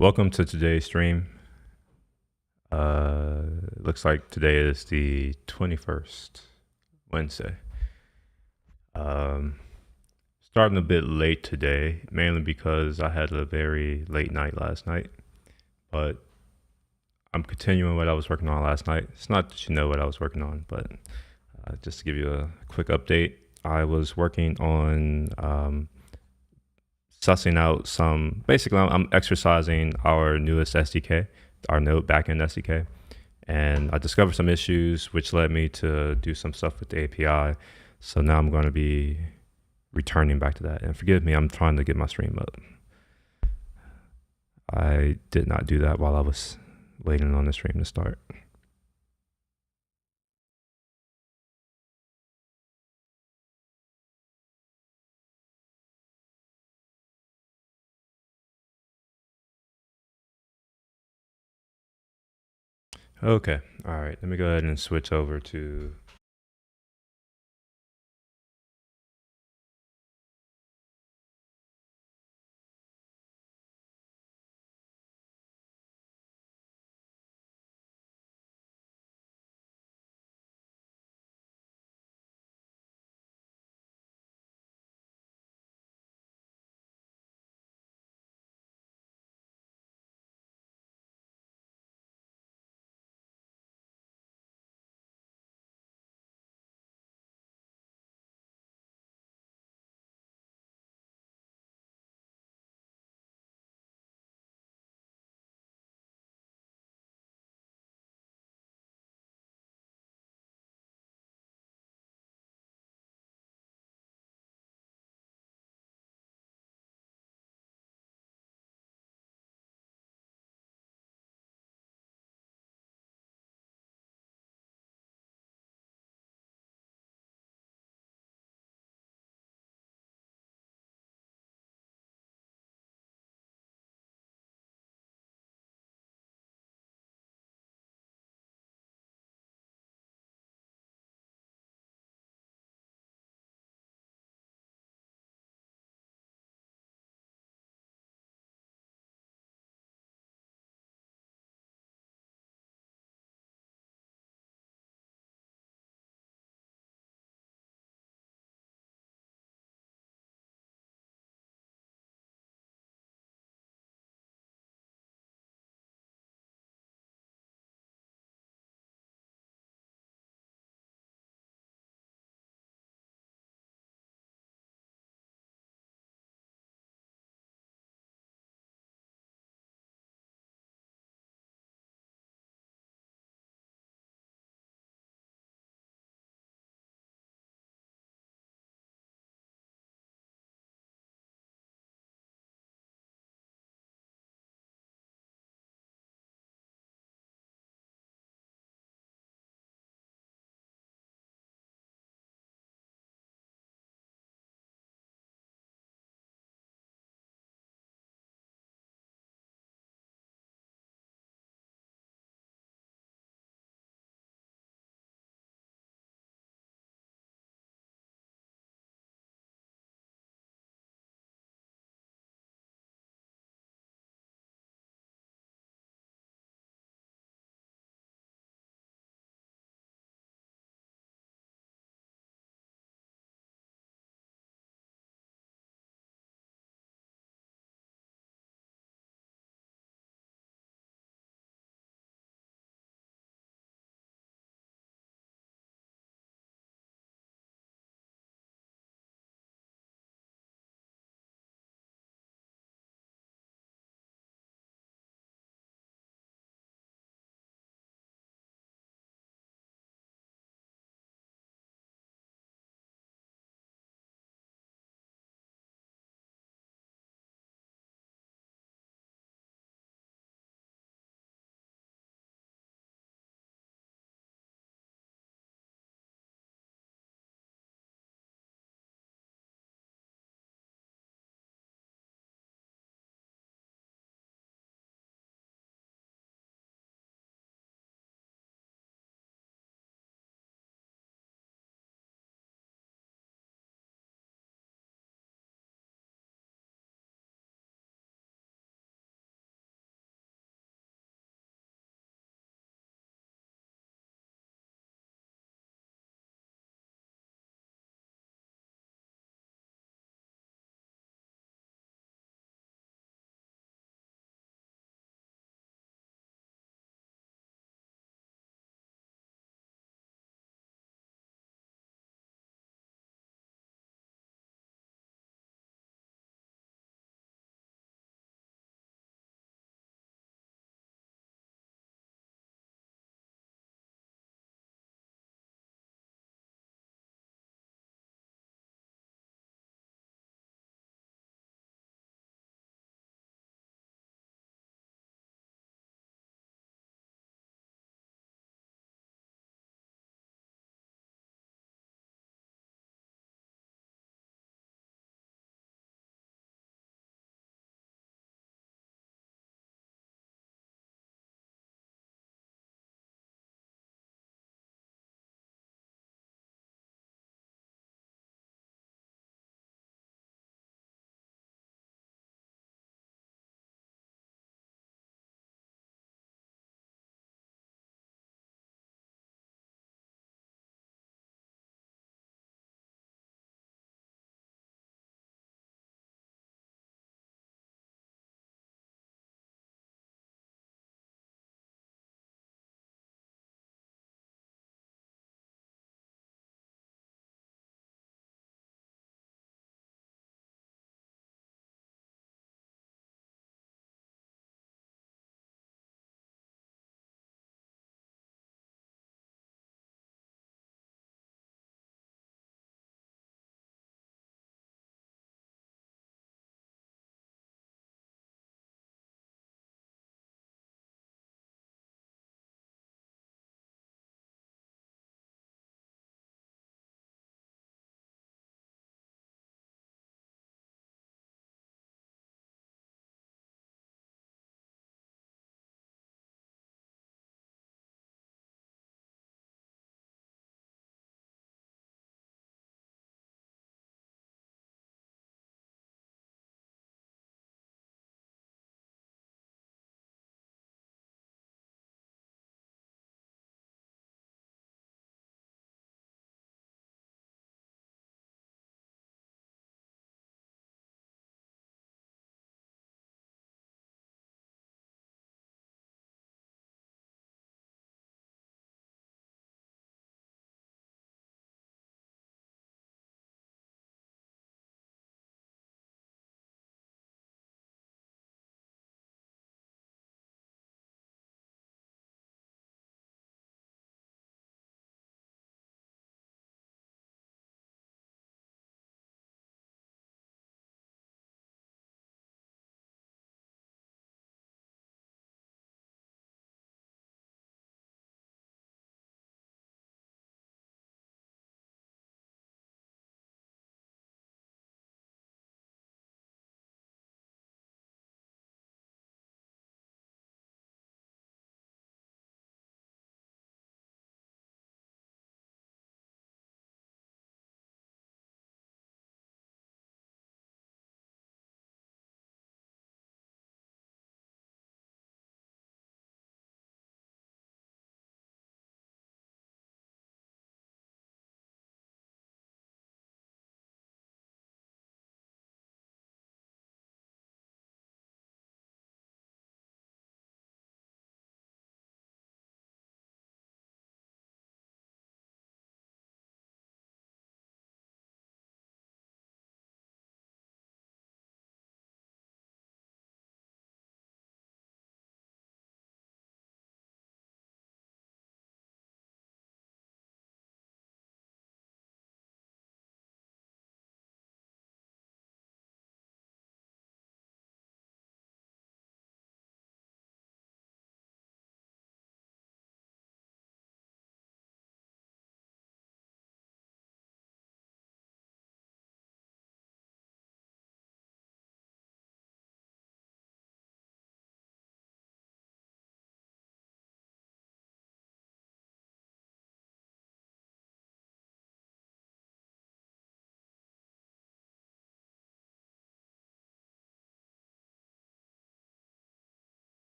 Welcome to today's stream. Looks like today is the 21st, Wednesday. Um, Starting a bit late today, mainly because I had a very late night last night. But I'm continuing what I was working on last night. It's not that you know what I was working on, but just to give you a quick update, I was working on sussing out some. Basically, I'm exercising our newest SDK, our Node backend SDK, and I discovered some issues, which led me to do some stuff with the API. So now I'm going to be returning back to that. And forgive me, I'm trying to get my stream up. I did not do that while I was waiting on the stream to start. Okay, all right, let me go ahead and switch over to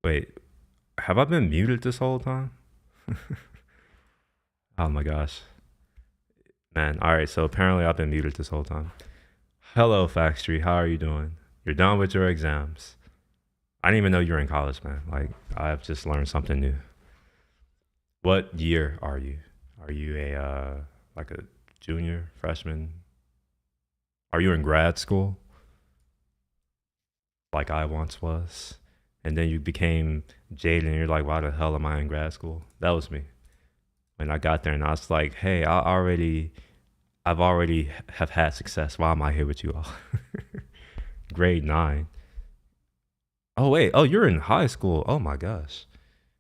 Wait, have I been muted this whole time? Oh my gosh. Man, alright, so apparently I've been muted this whole time. Hello, Factory, how are you doing? You're done with your exams. I didn't even know you were in college, man. Like, I've just learned something new. What year are you? Are you a, like a junior, freshman? Are you in grad school? Like I once was? And then you became jaded and you're like, why the hell am I in grad school? That was me. When I got there and I was like, hey, I've already have had success. Why am I here with you all? Grade 9. Oh wait, oh you're in high school. Oh my gosh.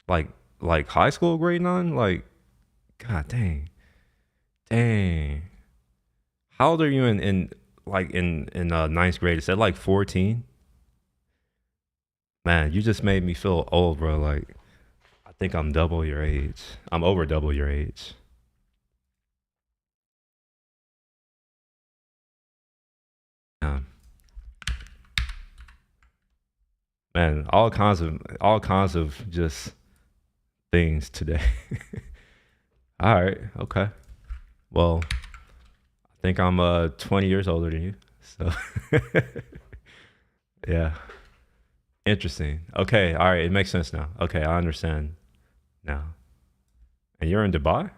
Like like high school grade 9? Like god dang. Dang. How old are you in like in ninth grade? Is that like 14? Man, you just made me feel old, bro. Like I think I'm double your age. I'm over double your age. Yeah. Man, all kinds of just things today. All right, okay. Well, I think I'm 20 years older than you. So yeah, interesting. Okay, all right, it makes sense now. Okay, I understand now. And you're in Dubai,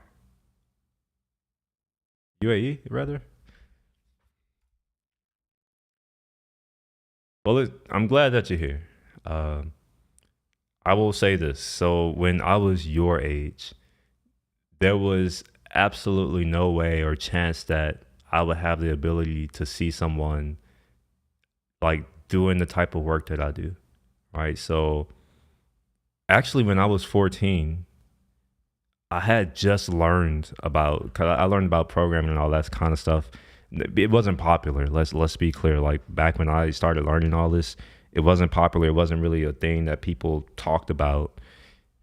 UAE, rather. Well, I'm glad that you're here. Um, I will say this. So when I was your age, there was absolutely no way or chance that I would have the ability to see someone like doing the type of work that I do, right? So actually, when I was 14, I had just learned about, cause I learned about programming and all that kind of stuff. It wasn't popular. Let's be clear. Like back when I started learning all this, it wasn't popular. It wasn't really a thing that people talked about.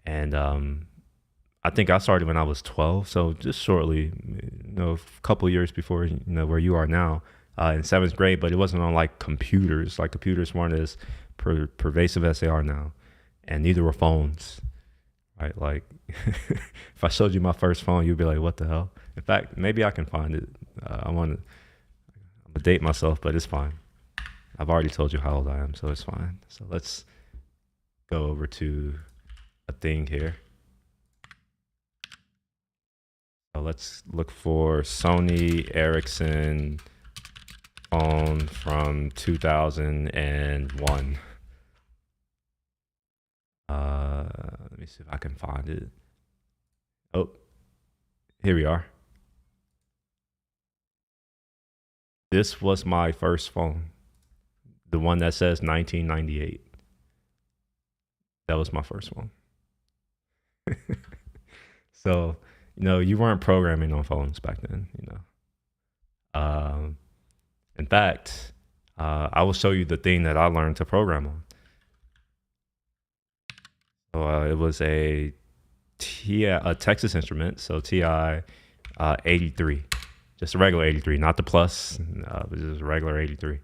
And I think I started when I was 12, so just shortly, a couple years before where you are now, in seventh grade. But it wasn't on like computers. Like computers weren't as pervasive as they are now, and neither were phones. Right? Like, if I showed you my first phone, you'd be like, "What the hell?" In fact, maybe I can find it. I'm gonna date myself, but it's fine. I've already told you how old I am, so it's fine. So let's go over to a thing here. So let's look for Sony Ericsson phone from 2001. Let me see if I can find it. Oh, here we are. This was my first phone, the one that says 1998. That was my first one. So, you weren't programming on phones back then. In fact, I will show you the thing that I learned to program on. So it was a Texas Instrument, so TI 83, just a regular 83, not the plus, but just a regular 83. See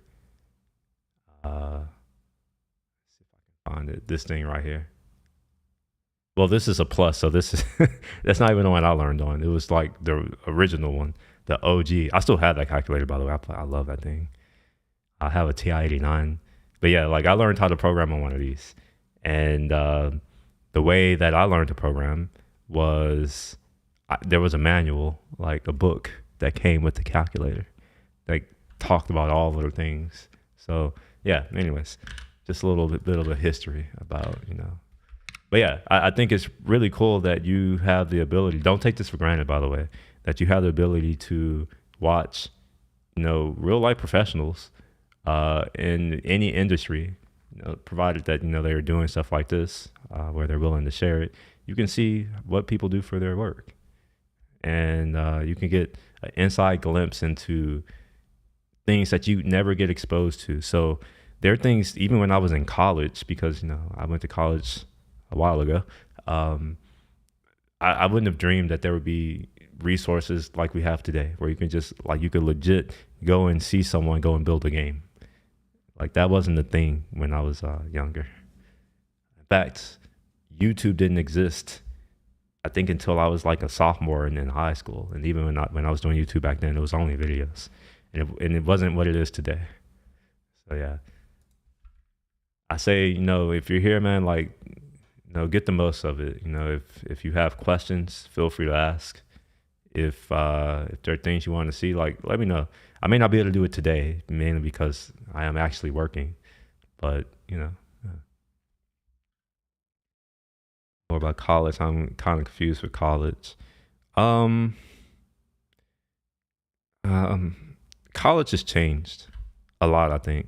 if I can find it. This thing right here. Well, this is a plus, so this is that's not even the one I learned on. It was like the original one, the OG. I still have that calculator, by the way. I love that thing. I have a TI 89, but yeah, like I learned how to program on one of these, and the way that I learned to program was there was a manual, like a book that came with the calculator, that talked about all of the things. So yeah, anyways, just a little bit of a history about. But yeah, I think it's really cool that you have the ability. Don't take this for granted, by the way, that you have the ability to watch, real life professionals in any industry, provided that they're doing stuff like this, where they're willing to share it. You can see what people do for their work, and you can get an inside glimpse into things that you never get exposed to. So there are things, even when I was in college, because I went to college a while ago. I wouldn't have dreamed that there would be resources like we have today, where you can just like you could legit go and see someone go and build a game. Like that wasn't the thing when I was younger. In fact, YouTube didn't exist, I think, until I was like a sophomore in high school. And even when I was doing YouTube back then, it was only videos, and it wasn't what it is today. So yeah, I say, if you're here, man, like, get the most of it. If you have questions, feel free to ask. If there are things you want to see, like, let me know. I may not be able to do it today, mainly because I am actually working. But yeah. More about college. I'm kind of confused with college. Um, College has changed a lot, I think.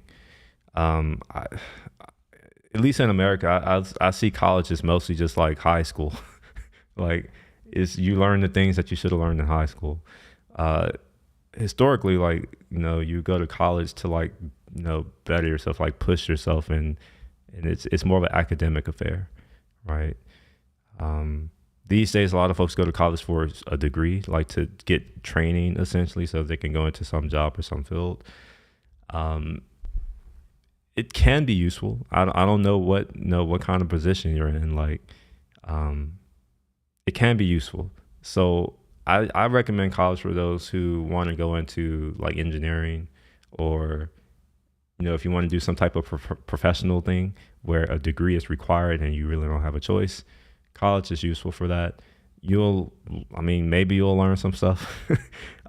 At least in America, I see college as mostly just like high school. Like, is you learn the things that you should have learned in high school. Uh, Historically, like, you go to college to, like, better yourself, like push yourself, and it's more of an academic affair, right? These days, a lot of folks go to college for a degree, like to get training essentially, so they can go into some job or some field. Um, it can be useful. I don't know what kind of position you're in. Like, um, it can be useful. So I recommend college for those who want to go into like engineering, or if you want to do some type of professional thing where a degree is required and you really don't have a choice. College is useful for that. Maybe you'll learn some stuff.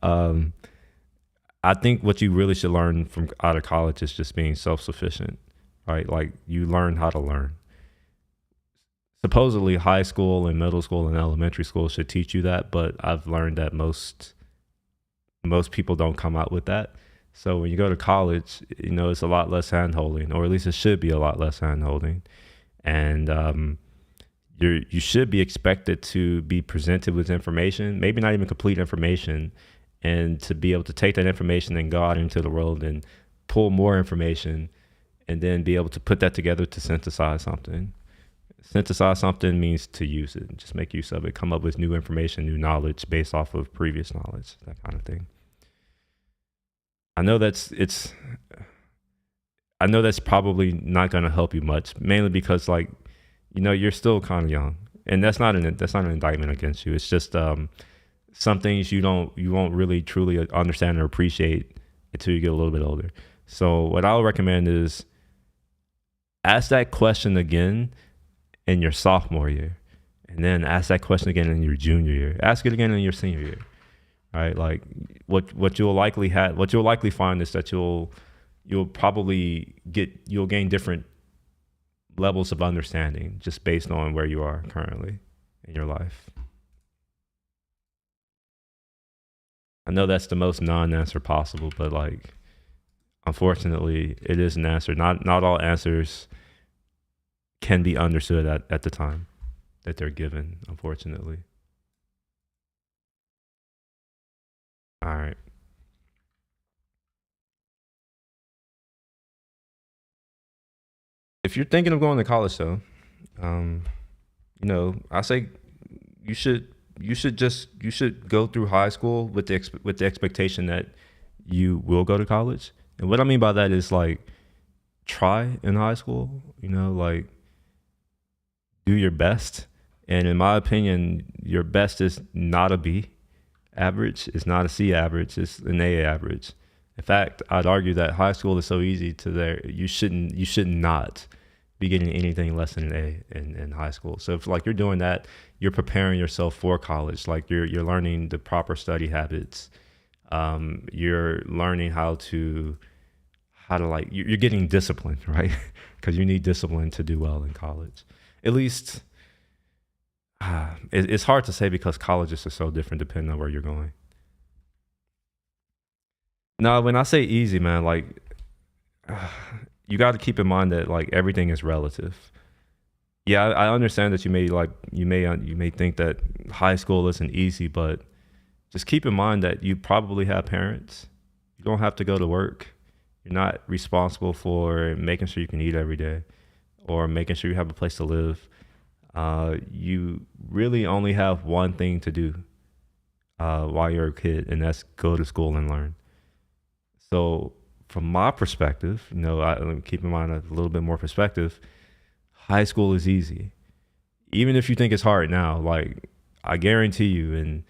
um, I think what you really should learn from out of college is just being self-sufficient, right? Like, you learn how to learn. Supposedly high school and middle school and elementary school should teach you that, but I've learned that most people don't come out with that. So when you go to college, it's a lot less hand-holding, or at least it should be a lot less hand-holding. And you should be expected to be presented with information, maybe not even complete information, and to be able to take that information and go out into the world and pull more information, and then be able to put that together to synthesize something. Synthesize something means to use it, just make use of it, come up with new information, new knowledge based off of previous knowledge, that kind of thing. I know that's probably not going to help you much, mainly because, like, you're still kind of young, and that's not an indictment against you. It's just some things you won't really truly understand or appreciate until you get a little bit older. So what I'll recommend is ask that question again in your sophomore year, and then ask that question again in your junior year. Ask it again in your senior year, right? Like, what you'll likely find is that you'll gain different levels of understanding just based on where you are currently in your life. I know that's the most non-answer possible, but, like, unfortunately, it is an answer. Not all answers can be understood at the time that they're given, unfortunately. All right. If you're thinking of going to college, though, I say you should go through high school with the expectation that you will go to college. And what I mean by that is, like, try in high school, like, do your best. And in my opinion, your best is not a B average, it's not a C average, it's an A average. In fact, I'd argue that high school is so easy to there, you should not be getting anything less than an A in high school. So if, like, you're doing that, you're preparing yourself for college. Like, you're learning the proper study habits. You're learning how to like, you're getting disciplined, right? Because you need discipline to do well in college. At least it's hard to say because colleges are so different depending on where you're going. Now, when I say easy, man, like, you got to keep in mind that, like, everything is relative. Yeah, I understand that you may think that high school isn't easy, but just keep in mind that you probably have parents. You don't have to go to work. You're not responsible for making sure you can eat every day or making sure you have a place to live. You really only have one thing to do while you're a kid, and that's go to school and learn. So from my perspective, let me keep in mind a little bit more perspective. high school is easy. Even if you think it's hard now, like I guarantee you in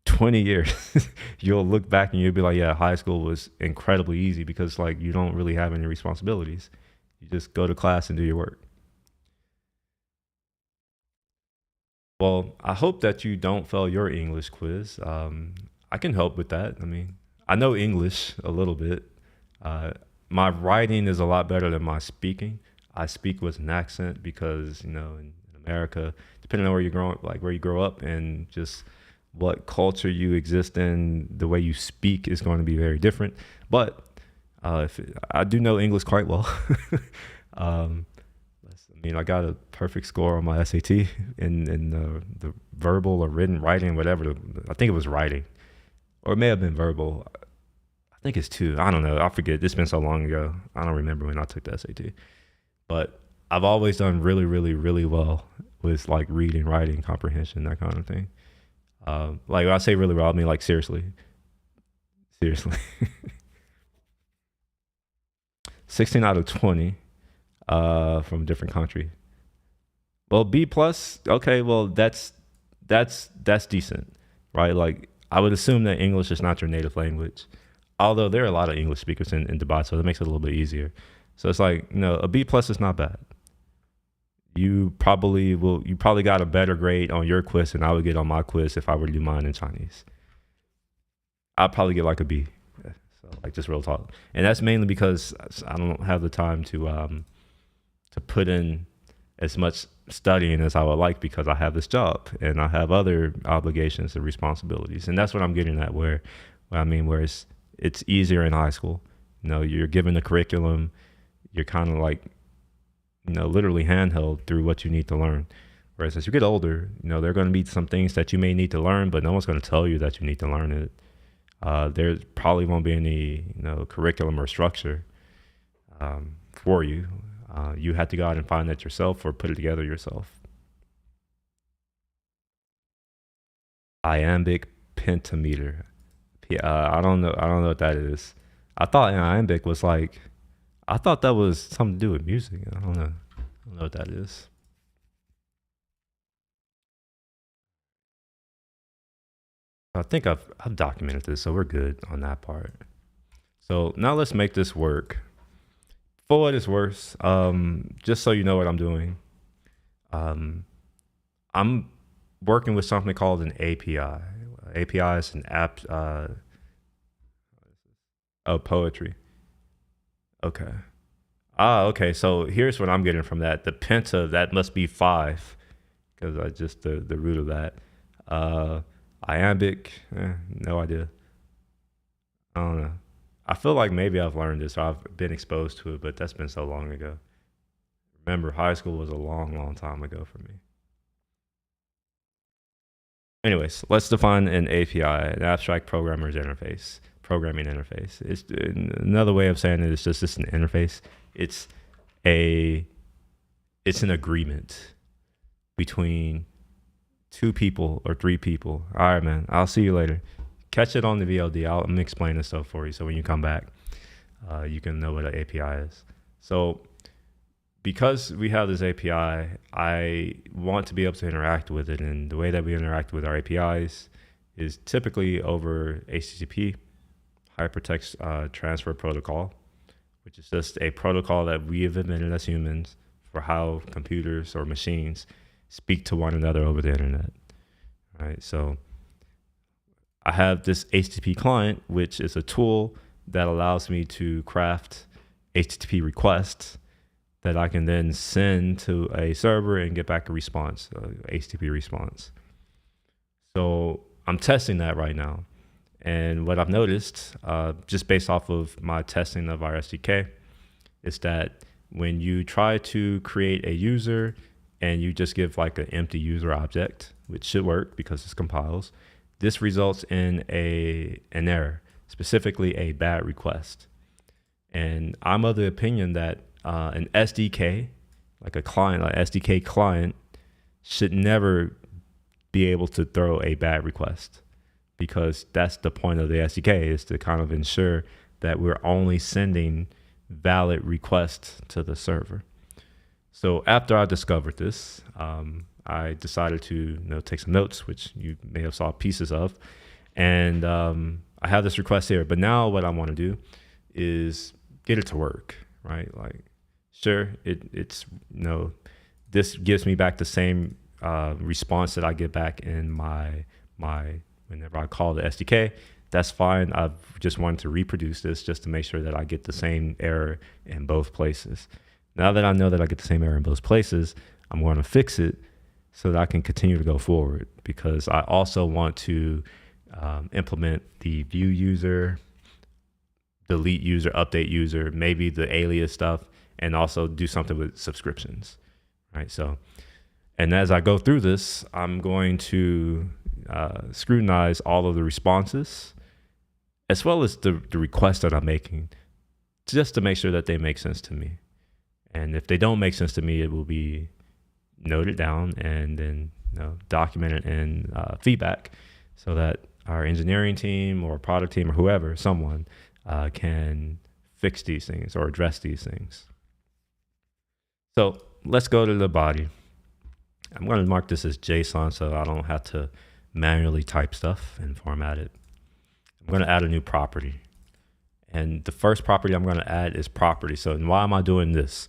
20 years, you'll look back and you'll be like, yeah, high school was incredibly easy because like you don't really have any responsibilities. You just go to class and do your work. Well, I hope that you don't fail your English quiz. I can help with that. I mean, I know English a little bit. Uh, my writing is a lot better than my speaking. I speak with an accent because in America, depending on where you grow, like where you grow up, and just what culture you exist in, the way you speak is going to be very different. But I do know English quite well. um, I mean, I got a perfect score on my SAT in the verbal or written writing, whatever. I think it was writing, or it may have been verbal. I think it's two. I don't know. I forget. It's been so long ago. I don't remember when I took the SAT. But I've always done really, really, really well with like reading, writing, comprehension, that kind of thing. Like when I say really well, I mean like seriously, seriously. 16 out of 20 from a different country. Well, B plus. Okay, well that's decent, right? Like I would assume that English is not your native language, although there are a lot of English speakers in Dubai, so that makes it a little bit easier. So it's like a B plus is not bad. You probably got a better grade on your quiz than I would get on my quiz if I were to do mine in Chinese. I'd probably get like a B. So like just real talk, and that's mainly because I don't have the time to put in as much studying as I would like because I have this job and I have other obligations and responsibilities. And that's what I'm getting at where it's easier in high school. You're given the curriculum, you're kind of like, literally handheld through what you need to learn. Whereas as you get older, there are going to be some things that you may need to learn, but no one's going to tell you that you need to learn it. There probably won't be any, curriculum or structure for you. You have to go out and find that yourself or put it together yourself. Iambic pentameter. I don't know. I don't know what that is. I thought iambic was like. I thought that was something to do with music. I don't know. I don't know what that is. I think I've documented this, so we're good on that part. So now let's make this work. For what it's worth, just so you know what I'm doing, um, I'm working with something called an API. API is an app of poetry. Okay. Okay. So here's what I'm getting from that. The penta, that must be five, because I just the root of that. Uh, Iambic, no idea. I don't know. I feel like maybe I've learned this or I've been exposed to it, but that's been so long ago. Remember, high school was a long, long time ago for me. Anyways, let's define an API, an abstract programmer's interface, programming interface. It's another way of saying it is just an interface. It's a it's an agreement between two people or three people. All right, man. I'll see you later. Catch it on the VLD. I'm gonna explain this stuff for you, so when you come back, you can know what an API is. So because we have this API, I want to be able to interact with it. And the way that we interact with our APIs is typically over HTTP, Hypertext Transfer Protocol, which is just a protocol that we have invented as humans for how computers or machines speak to one another over the internet. All right, so I have this HTTP client, which is a tool that allows me to craft HTTP requests that I can then send to a server and get back a response, HTTP response. So I'm testing that right now. And what I've noticed, just based off of my testing of our SDK, is that when you try to create a user and you just give like an empty user object, which should work because this compiles, this results in an error, specifically a bad request. And I'm of the opinion that an SDK, like a client, like SDK client, should never be able to throw a bad request, because that's the point of the SDK, is to kind of ensure that we're only sending valid requests to the server. So after I discovered this, I decided to take some notes, which you may have saw pieces of, and I have this request here. But now what I want to do is get it to work, right? Like, sure, it's this gives me back the same response that I get back in my whenever I call the SDK. That's fine. I've just wanted to reproduce this just to make sure that I get the same error in both places. Now that I know that I get the same error in both places, I'm going to fix it so that I can continue to go forward, because I also want to implement the view user, delete user, update user, maybe the alias stuff, and also do something with subscriptions, right? So, and as I go through this, I'm going to scrutinize all of the responses, as well as the requests that I'm making, just to make sure that they make sense to me. And if they don't make sense to me, it will be noted down and then documented in feedback, so that our engineering team or product team or whoever, someone can fix these things or address these things. So let's go to the body. I'm going to mark this as JSON so I don't have to manually type stuff and format it. I'm going to add a new property. And the first property I'm going to add is property. So why am I doing this?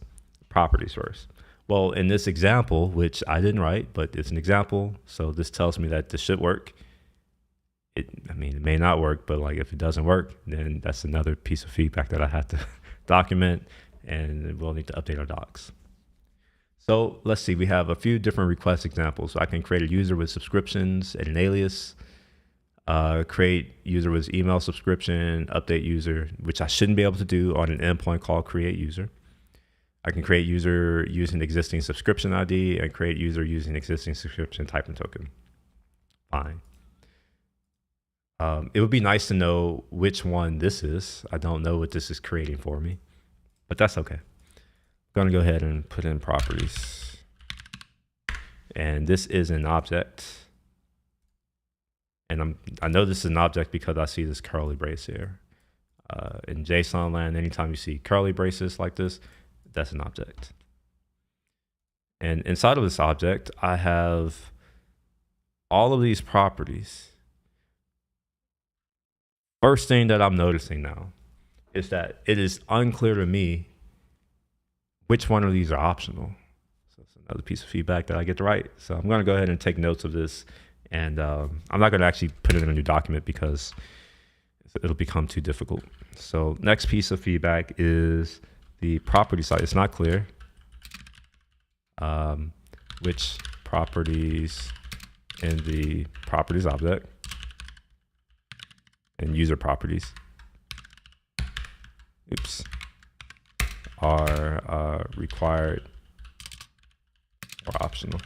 Properties first. Well, in this example, which I didn't write, but it's an example, so this tells me that this should work. I mean, it may not work, but like if it doesn't work, then that's another piece of feedback that I have to document, and we'll need to update our docs. So let's see, we have a few different request examples. So I can create a user with subscriptions and an alias, create user with email subscription, update user, which I shouldn't be able to do on an endpoint called create user. I can create user using existing subscription ID and create user using existing subscription type and token. Fine. It would be nice to know which one this is. I don't know what this is creating for me, but that's okay. I'm going to go ahead and put in properties. And this is an object. And I know this is an object because I see this curly brace here. In JSON land, anytime you see curly braces like this, that's an object. And inside of this object, I have all of these properties. First thing that I'm noticing now is that it is unclear to me which one of these are optional. So it's another piece of feedback that I get to write. So I'm going to go ahead and take notes of this. And I'm not going to actually put it in a new document because it'll become too difficult. So next piece of feedback is the property side. It's not clear which properties in the properties object and user properties are required or optional.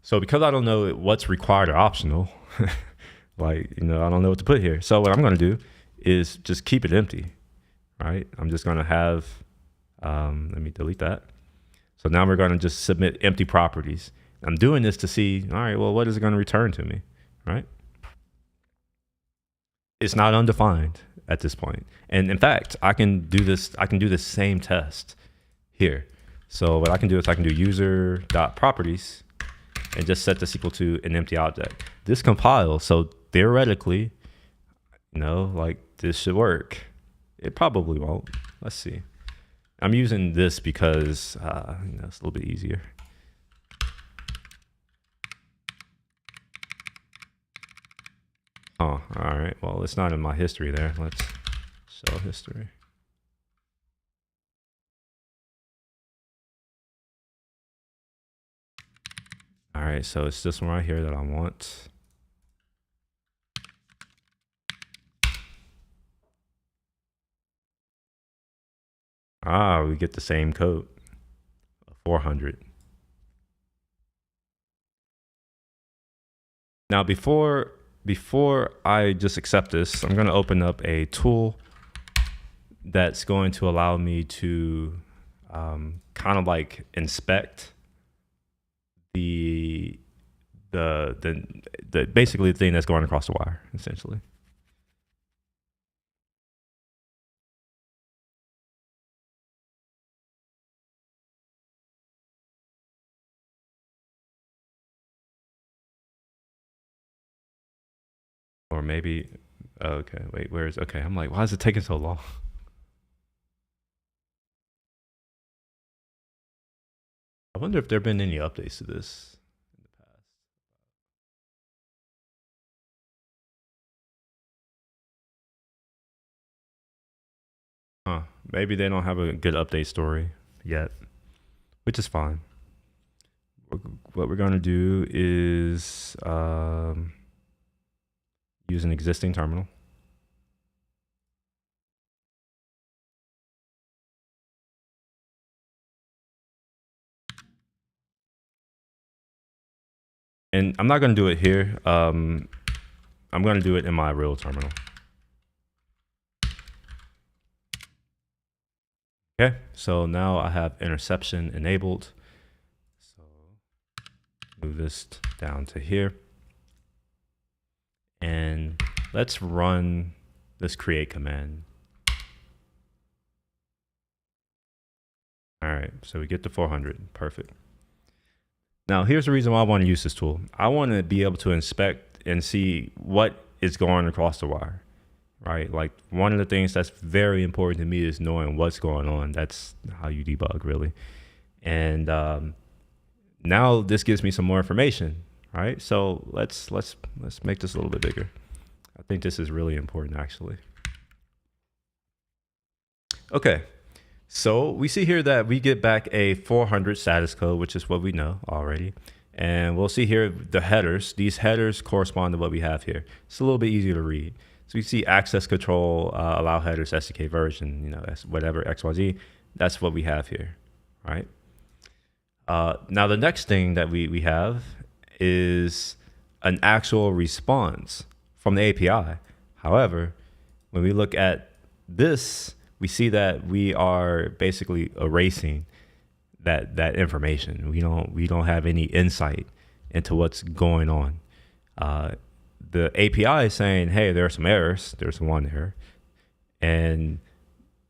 So because I don't know what's required or optional, like, I don't know what to put here. So what I'm going to do is just keep it empty, right? I'm just going to have, let me delete that. So now we're going to just submit empty properties. I'm doing this to see, all right, well, what is it going to return to me, right? It's not undefined at this point. And in fact, I can do the same test here. So what I can do is I can do user.properties and just set this equal to an empty object. This compiles, so theoretically, like this should work. It probably won't. Let's see. I'm using this because it's a little bit easier. Oh, all right. Well, it's not in my history there. Let's show history. All right, so it's this one right here that I want. We get the same code, 400. Now, before I just accept this, I'm going to open up a tool that's going to allow me to kind of like inspect the basically the thing that's going across the wire, essentially. Or maybe, okay, wait, where is, okay, I'm like, why is it taking so long? I wonder if there have been any updates to this in the past. Huh, maybe they don't have a good update story yet, which is fine. What we're going to do is use an existing terminal. And I'm not going to do it here. I'm going to do it in my real terminal. Okay, so now I have interception enabled. So move this down to here. And let's run this create command. All right, so we get to 400, perfect. Now here's the reason why I want to use this tool. I want to be able to inspect and see what is going across the wire, right? Like one of the things that's very important to me is knowing what's going on. That's how you debug really. And now this gives me some more information, right? So let's make this a little bit bigger. I think this is really important actually. Okay, so we see here that we get back a 400 status code, which is what we know already. And we'll see here the headers. These headers correspond to what we have here. It's a little bit easier to read. So we see access control, allow headers, SDK version, you know, whatever, XYZ. That's what we have here, right? Now the next thing that we have is an actual response from the API. However, when we look at this, we see that we are basically erasing that information. We don't have any insight into what's going on. The API is saying, hey, there are some errors. There's one error, and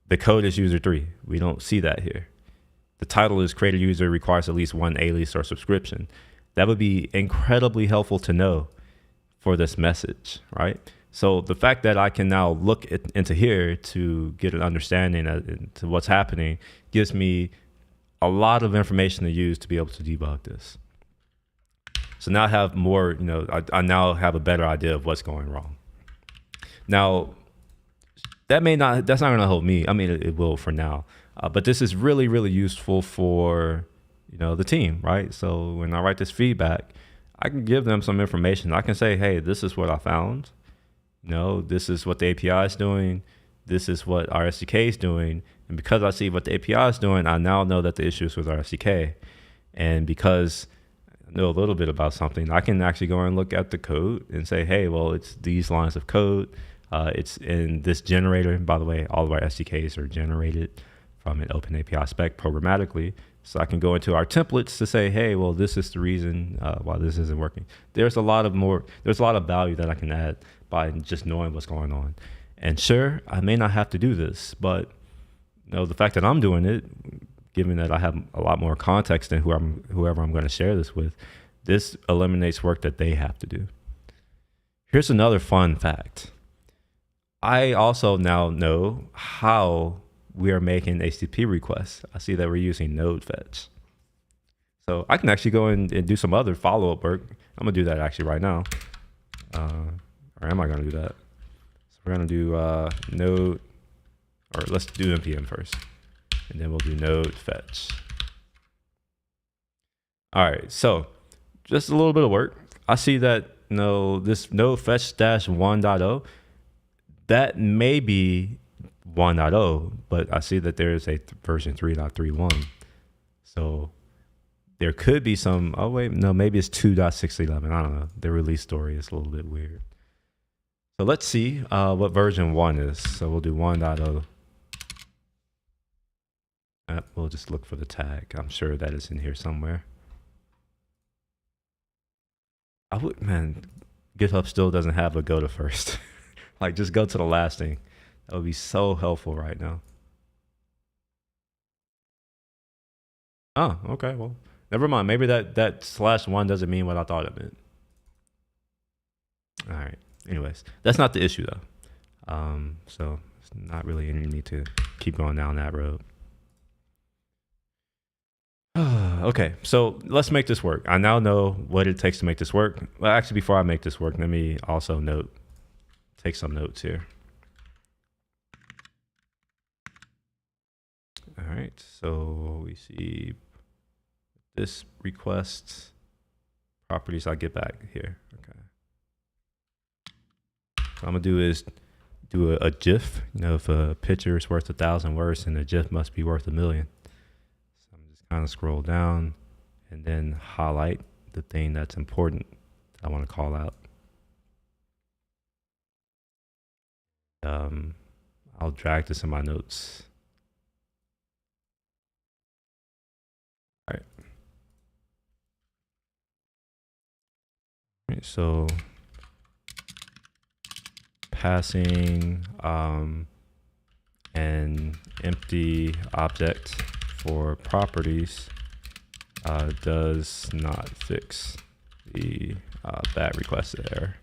the code is user 3. We don't see that here. The title is created user requires at least one alias or subscription. That would be incredibly helpful to know for this message, right? So the fact that I can now look into here to get an understanding to what's happening gives me a lot of information to use to be able to debug this. So now I have more, you know, I now have a better idea of what's going wrong. Now, that's not going to help me. I mean, it will for now. But this is really, really useful for, you know, the team, right? So when I write this feedback, I can give them some information. I can say, hey, this is what I found. You know, this is what the API is doing. This is what our SDK is doing. And because I see what the API is doing, I now know that the issue is with our SDK. And because I know a little bit about something, I can actually go and look at the code and say, hey, well, it's these lines of code. It's in this generator. By the way, all of our SDKs are generated from an open API spec programmatically. So I can go into our templates to say, hey, well, this is the reason why this isn't working. There's a lot of value that I can add by just knowing what's going on. And sure, I may not have to do this, but you know, the fact that I'm doing it, given that I have a lot more context than whoever I'm going to share this with, this eliminates work that they have to do. Here's another fun fact. I also now know how we are making HTTP requests. I see that we're using node fetch. So I can actually go in and do some other follow-up work. I'm gonna do that actually right now. Or am I gonna do that? So we're gonna do node, or let's do npm first. And then we'll do node fetch. All right, so just a little bit of work. I see that, you know, this node fetch -1.0, that may be 1.0, but I see that there is a version 3.31. So there could be some, oh wait, no, maybe it's 2.611. I don't know. The release story is a little bit weird. So let's see what version 1 is. So we'll do 1.0. We'll just look for the tag. I'm sure that is in here somewhere. Man, GitHub still doesn't have a go to first. Like just go to the last thing. That would be so helpful right now. Oh, okay. Well, never mind. Maybe that /1 doesn't mean what I thought it meant. All right. anyways, that's not the issue though. So it's not really any need to keep going down that road. Okay, so let's make this work. I now know what it takes to make this work. Well, actually, before I make this work, let me also take some notes here. All right, so we see this request properties I get back here. Okay. What I'm gonna do is do a GIF. You know, if a picture is worth 1,000 words, then a GIF must be worth 1,000,000. So I'm just kind of scroll down and then highlight the thing that's important that I want to call out. I'll drag this in my notes. All right, so passing an empty object for properties does not fix the bat request error.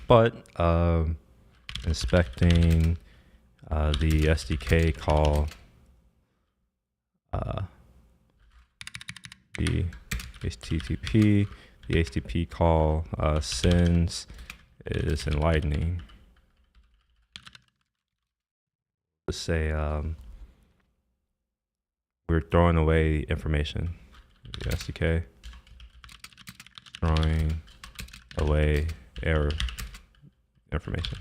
But inspecting the SDK call the HTTP call sends is enlightening. Let's say we're throwing away information. The SDK throwing away error information.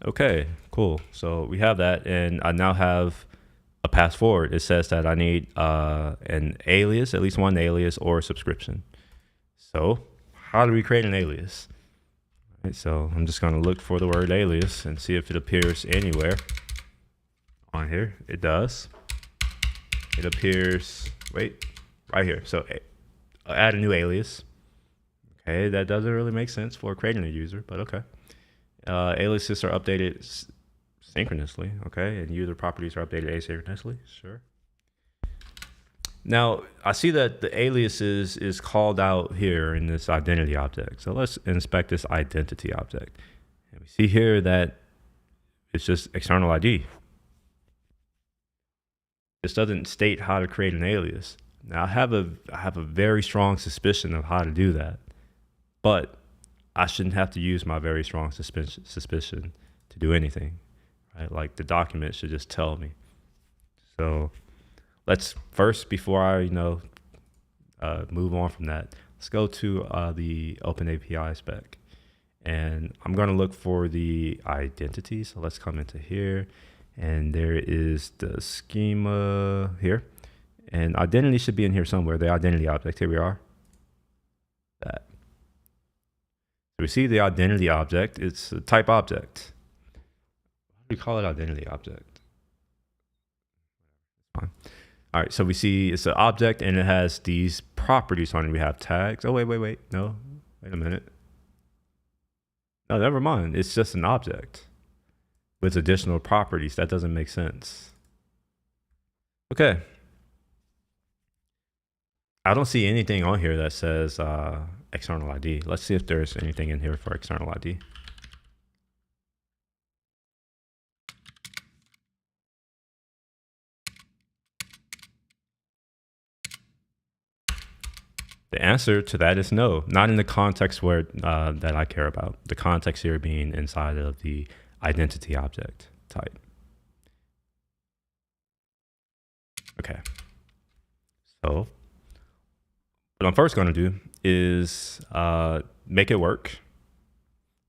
Okay, cool. So we have that, and I now have a path forward. It says that I need an alias, at least one alias or a subscription. So how do we create an alias? All right, so I'm just going to look for the word alias and see if it appears anywhere on here. It does. It appears, right here. So add a new alias. Okay, that doesn't really make sense for creating a user, but okay. Aliases are updated synchronously, okay, and user properties are updated asynchronously, sure. Now, I see that the aliases is called out here in this identity object. So let's inspect this identity object. And we see here that it's just external ID. This doesn't state how to create an alias. Now, I have a very strong suspicion of how to do that, but I shouldn't have to use my very strong suspicion to do anything, right? Like the document should just tell me. So let's first, before I move on from that, let's go to the OpenAPI spec, and I'm going to look for the identity. So let's come into here, and there is the schema here, and identity should be in here somewhere. The identity object, here we are. That. We see the identity object. It's a type object. How do we call it identity object? Fine. All right, so we see it's an object and it has these properties on it. We have tags. Oh, wait. No, wait a minute. No, never mind. It's just an object with additional properties. That doesn't make sense. Okay. I don't see anything on here that says external ID. Let's see if there's anything in here for external ID. The answer to that is no, not in the context where that I care about. The context here being inside of the identity object type. Okay. So what I'm first going to do is make it work.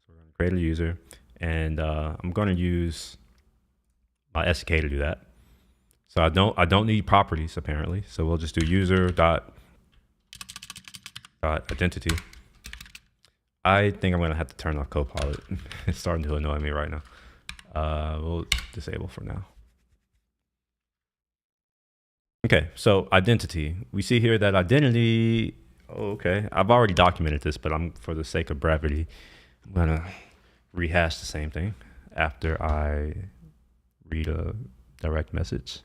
So we're going to create a user, and I'm going to use my SDK to do that. So I don't need properties apparently. So we'll just do user dot identity. I think I'm going to have to turn off Copilot. It's starting to annoy me right now. We'll disable for now. Okay, so identity. We see here that identity, okay, I've already documented this, but for the sake of brevity, I'm gonna rehash the same thing after I read a direct message.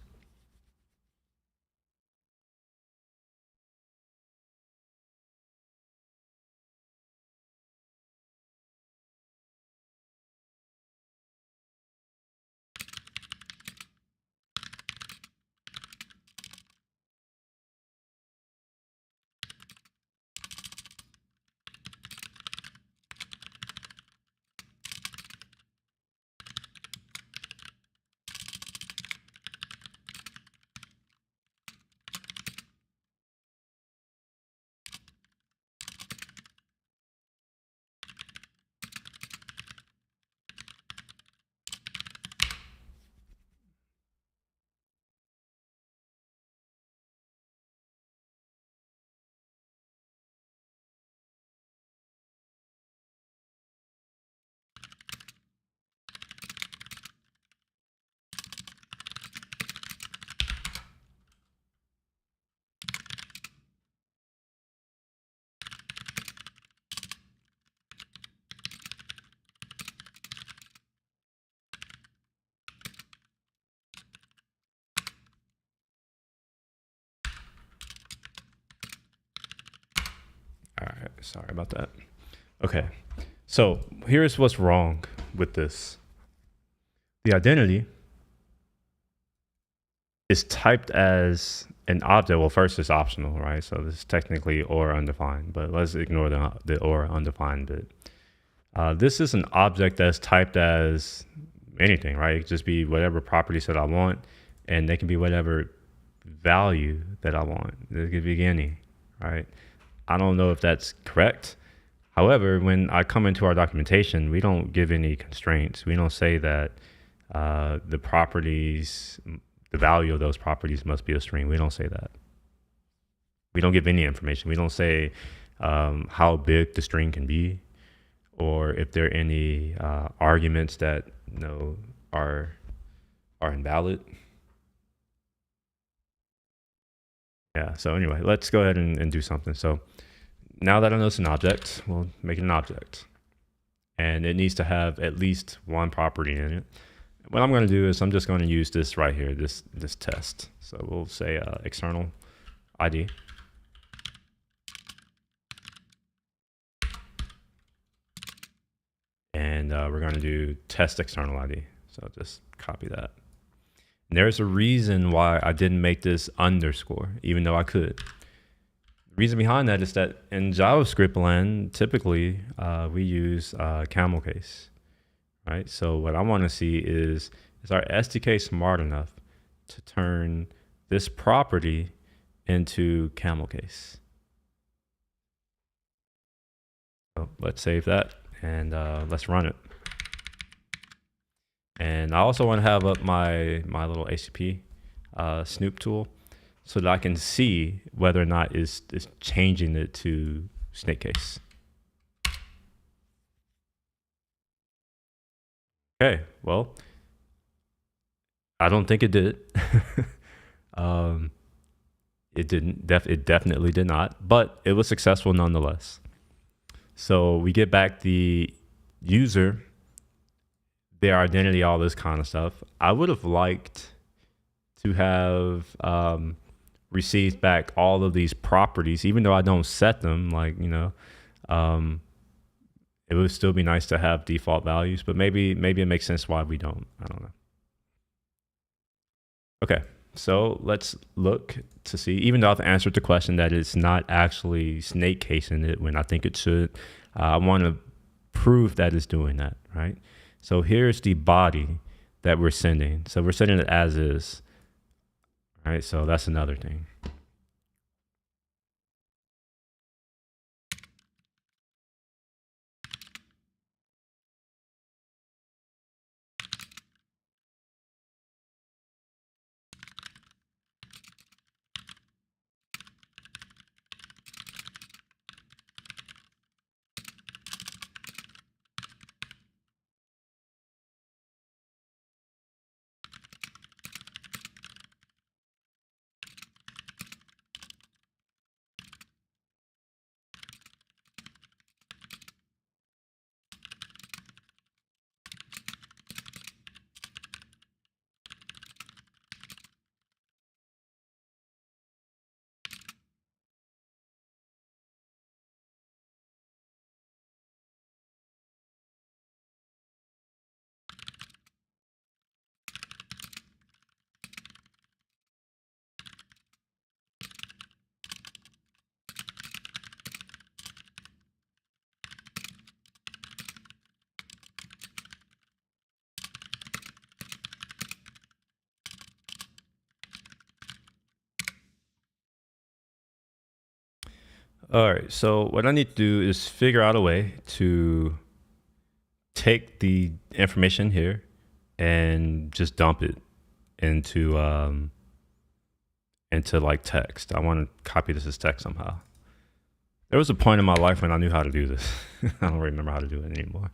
Sorry about that. Okay, so here's what's wrong with this. The identity is typed as an object. Well, first it's optional, right? So this is technically or undefined, but let's ignore the or undefined bit. This is an object that's typed as anything, right? It could just be whatever properties that I want, and they can be whatever value that I want. It could be any, right? I don't know if that's correct. However, when I come into our documentation, we don't give any constraints. We don't say that the properties, the value of those properties must be a string. We don't say that. We don't give any information. We don't say how big the string can be, or if there are any arguments that are invalid. Yeah, so anyway, let's go ahead and do something. So now that I know it's an object, we'll make it an object. And it needs to have at least one property in it. What I'm going to do is I'm just going to use this right here, this test. So we'll say external ID. And we're going to do test external ID. So just copy that. And there's a reason why I didn't make this underscore, even though I could. The reason behind that is that in JavaScript land, typically we use camel case, right? So what I want to see is our SDK smart enough to turn this property into camel case? So let's save that and let's run it. And I also want to have up my little ACP Snoop tool so that I can see whether or not it's changing it to snake case. Okay, well, I don't think it did. It didn't. It definitely did not, but it was successful nonetheless. So we get back the user, their identity, all this kind of stuff. I would have liked to have received back all of these properties, even though I don't set them. Like, it would still be nice to have default values, but maybe it makes sense why we don't. I don't know. Okay, so let's look to see, even though I've answered the question that it's not actually snake casing it when I think it should, I want to prove that it's doing that, right? So here's the body that we're sending. So we're sending it as is, right? So that's another thing. All right, so what I need to do is figure out a way to take the information here and just dump it into like text. I want to copy this as text somehow. There was a point in my life when I knew how to do this. I don't remember how to do it anymore.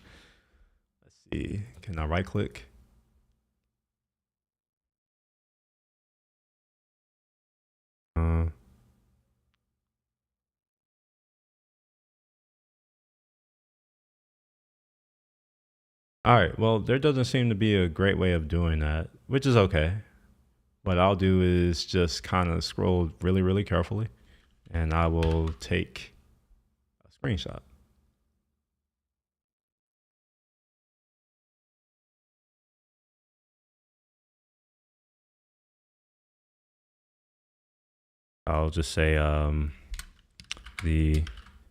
Let's see, can I right click? All right, well, there doesn't seem to be a great way of doing that, which is okay. What I'll do is just kind of scroll really, really carefully, and I will take screenshot. I'll just say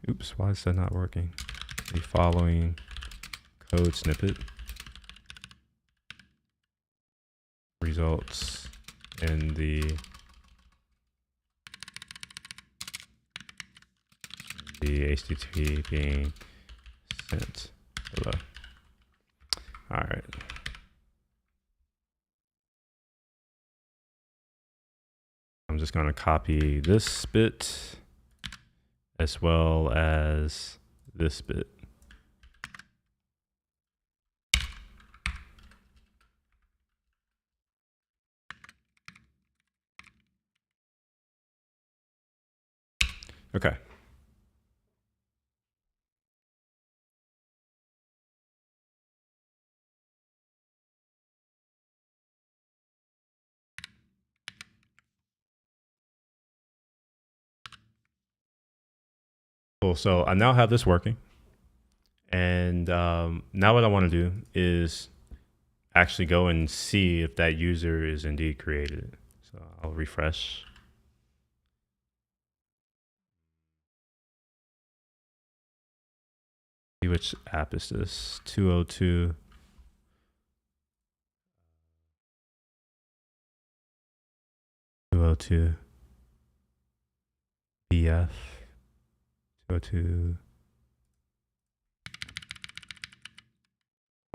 oops, why is that not working? The following code snippet results in the HTTP being sent below. All right. I'm just going to copy this bit as well as this bit. Okay. Cool. So I now have this working. And now what I want to do is actually go and see if that user is indeed created. So I'll refresh. See which app is this? 202. BF 202.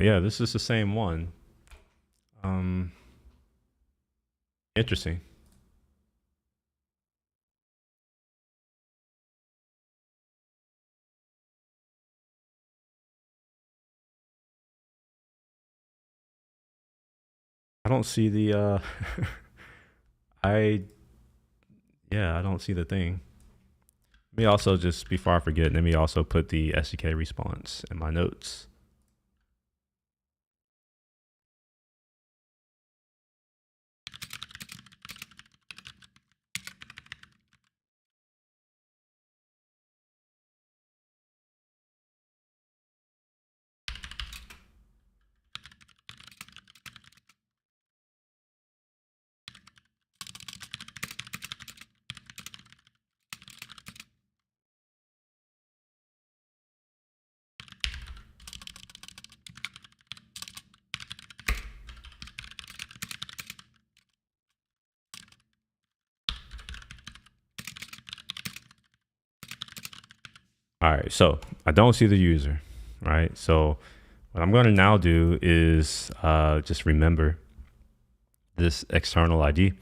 Yeah, this is the same one. Interesting. I don't see the I don't see the thing. Let me also, just before I forget, let me also put the SDK response in my notes. All right, so I don't see the user, right? So what I'm going to now do is just remember this external ID,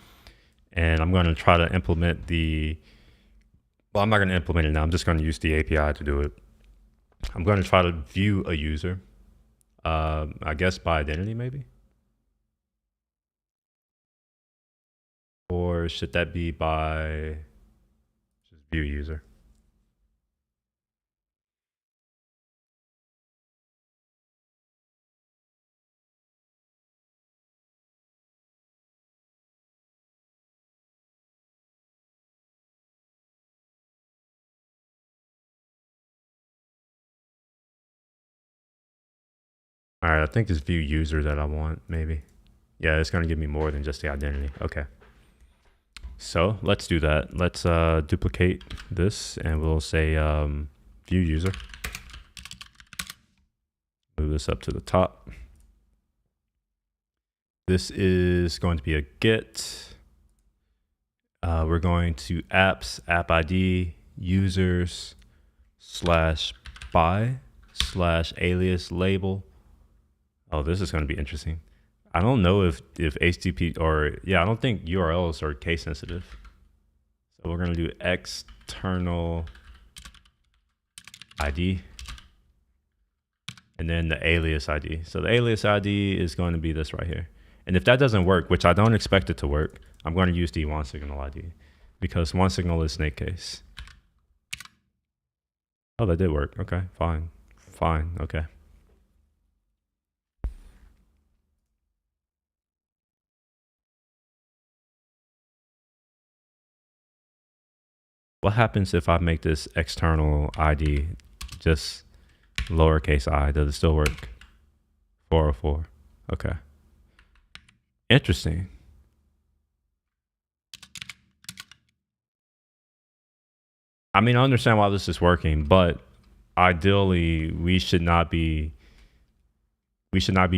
and I'm going to try to implement well, I'm not going to implement it now. I'm just going to use the API to do it. I'm going to try to view a user, I guess by identity maybe. Or should that be by just view user? All right, I think it's view user that I want, maybe. Yeah, it's going to give me more than just the identity. Okay. So let's do that. Let's duplicate this, and we'll say view user. Move this up to the top. This is going to be a get. We're going to apps, app ID, users, /by, /alias label. Oh, this is going to be interesting. I don't know if HTTP or, yeah, I don't think URLs are case sensitive. So we're going to do external ID and then the alias ID. So the alias ID is going to be this right here. And if that doesn't work, which I don't expect it to work, I'm going to use the one signal ID because one signal is snake case. Oh, that did work. Okay, fine. Fine. Okay. What happens if I make this external ID just lowercase I? Does it still work? 404. Okay. Interesting. I mean, I understand why this is working, but ideally we should not be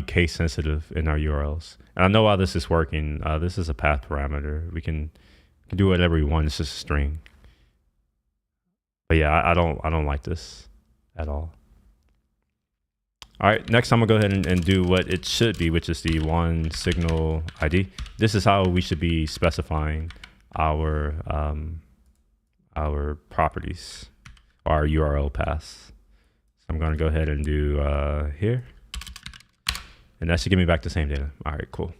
case sensitive in our URLs. And I know why this is working. This is a path parameter. We can do whatever we want. It's just a string. But yeah, I don't like this at all. All right, next I'm gonna go ahead and do what it should be, which is the one signal ID. This is how we should be specifying our properties, our URL paths. So I'm gonna go ahead and do here, and that should give me back the same data. All right, cool.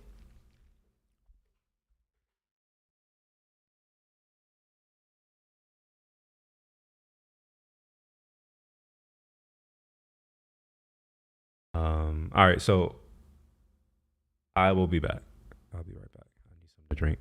All right, so I will be back. I'll be right back. I need something to drink.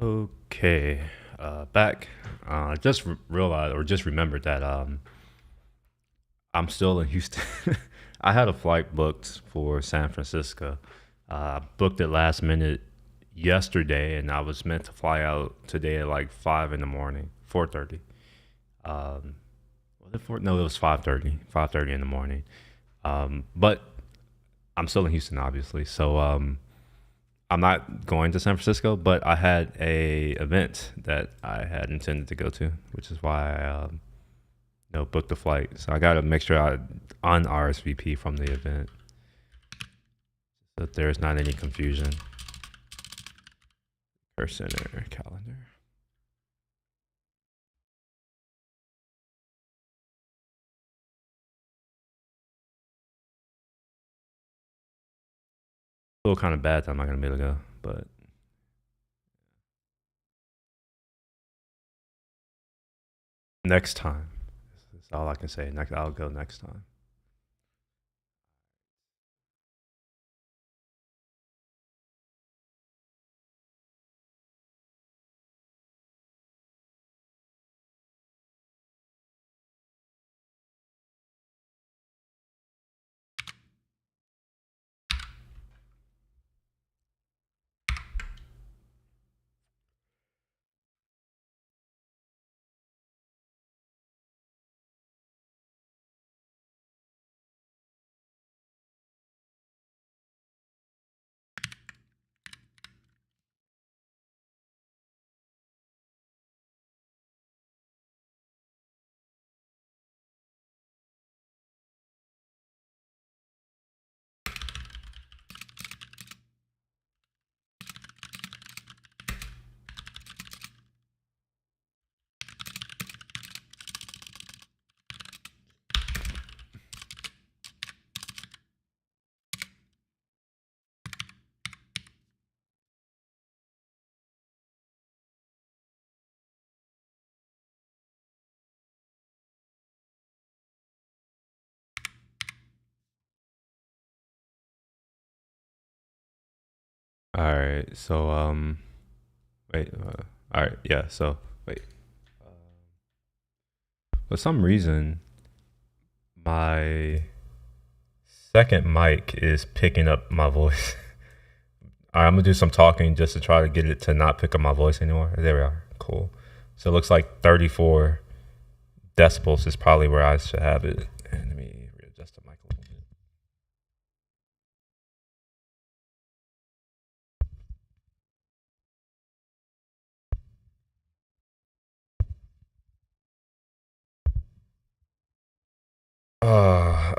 Okay, back. Just realized or just remembered that I'm still in Houston. I had a flight booked for San Francisco. Booked it last minute yesterday, and I was meant to fly out today at like 5 in the morning, 4:30. Um, was it four? No, it was 5:30. 5:30 in the morning. But I'm still in Houston, obviously. So I'm not going to San Francisco, but I had a event that I had intended to go to, which is why I booked the flight. So I got to make sure I on RSVP from the event so that there's not any confusion. First center calendar. A little kind of bad that I'm not gonna be able to go, but next time. That's all I can say. Next, I'll go next time. All right. So wait. All right. Yeah. So wait. For some reason, my second mic is picking up my voice. All right, I'm gonna do some talking just to try to get it to not pick up my voice anymore. There we are. Cool. So it looks like 34 decibels is probably where I should have it. And let me readjust the mic a little bit.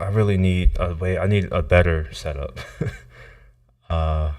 I really need a way. I need a better setup. uh,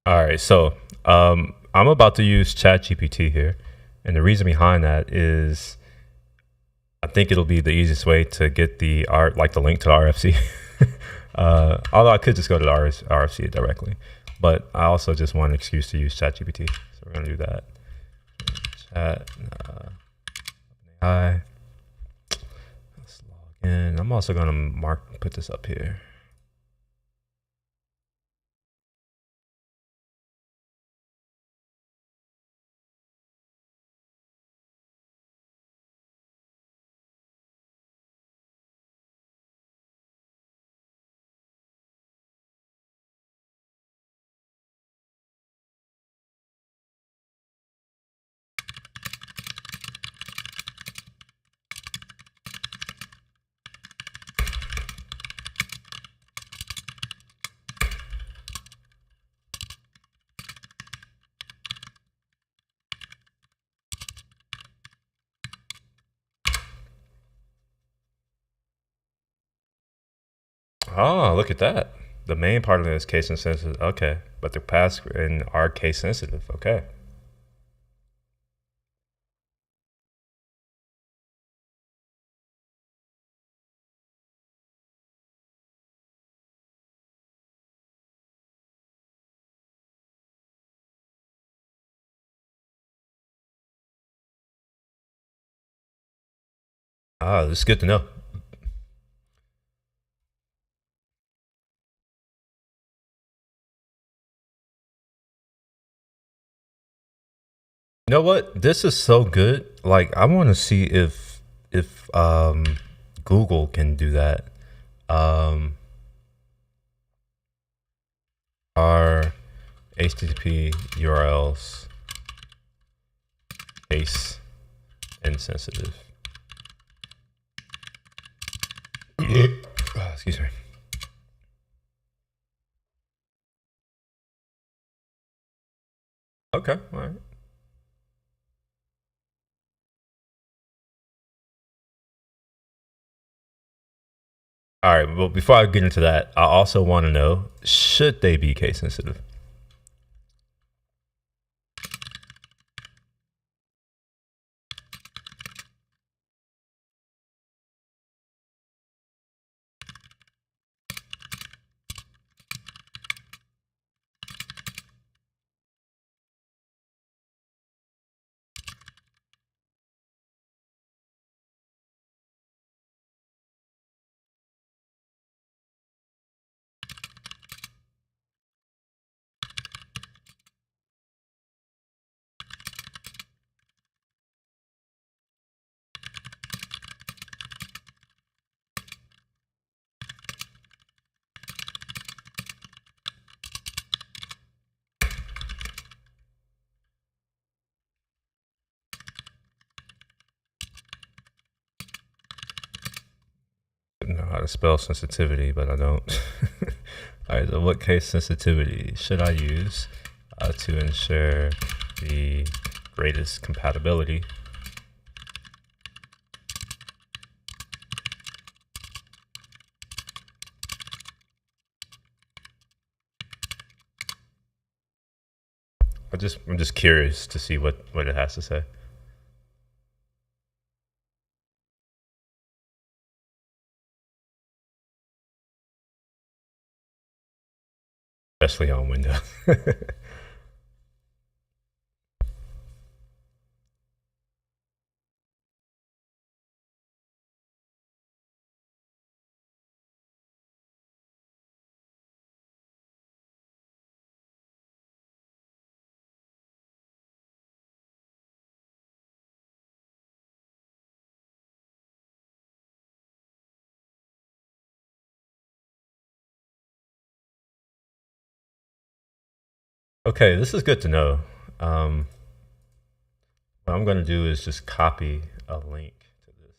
All right, so I'm about to use ChatGPT here, and the reason behind that is I think it'll be the easiest way to get the art, like the link to the RFC. Although I could just go to the RFC directly, but I also just want an excuse to use ChatGPT, so we're gonna do that. Chat AI. Let's log in. I'm also gonna put this up here. Oh, look at that. The main part of it is case insensitive. Okay, but the paths in are case sensitive. Okay. Ah, this is good to know. You know what? This is so good. Like, I want to see if Google can do that. Um, are HTTP URLs case insensitive? Excuse me. Okay, all right. All right. Well, before I get into that, I also want to know, should they be case sensitive? I know how to spell sensitivity, but I don't. All right. So what case sensitivity should I use to ensure the greatest compatibility? I'm just curious to see what it has to say. Especially on Windows. Okay, this is good to know. What I'm going to do is just copy a link to this.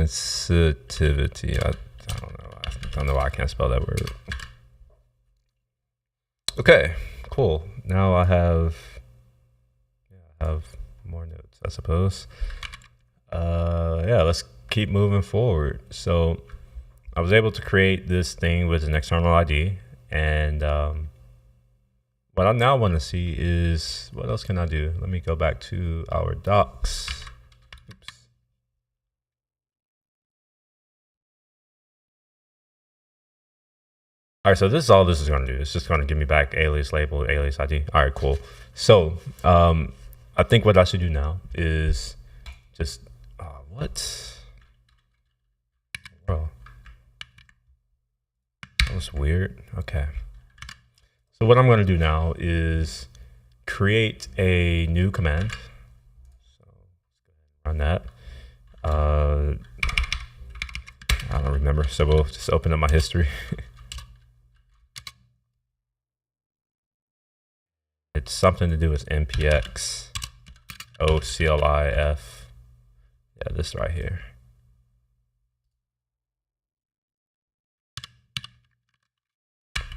Sensitivity. I don't know. I don't know why I can't spell that word. Okay, cool. Now I have more notes, I suppose. Yeah, let's keep moving forward. So I was able to create this thing with an external ID, and what I now want to see is what else can I do? Let me go back to our docs. Oops. All right, so this is all this is going to do. It's just going to give me back alias label, alias ID. All right, cool. So I think what I should do now is just what? Bro, that was weird. Okay. So what I'm going to do now is create a new command. So run that. I don't remember, so we'll just open up my history. It's something to do with npx oclif. Yeah, this right here.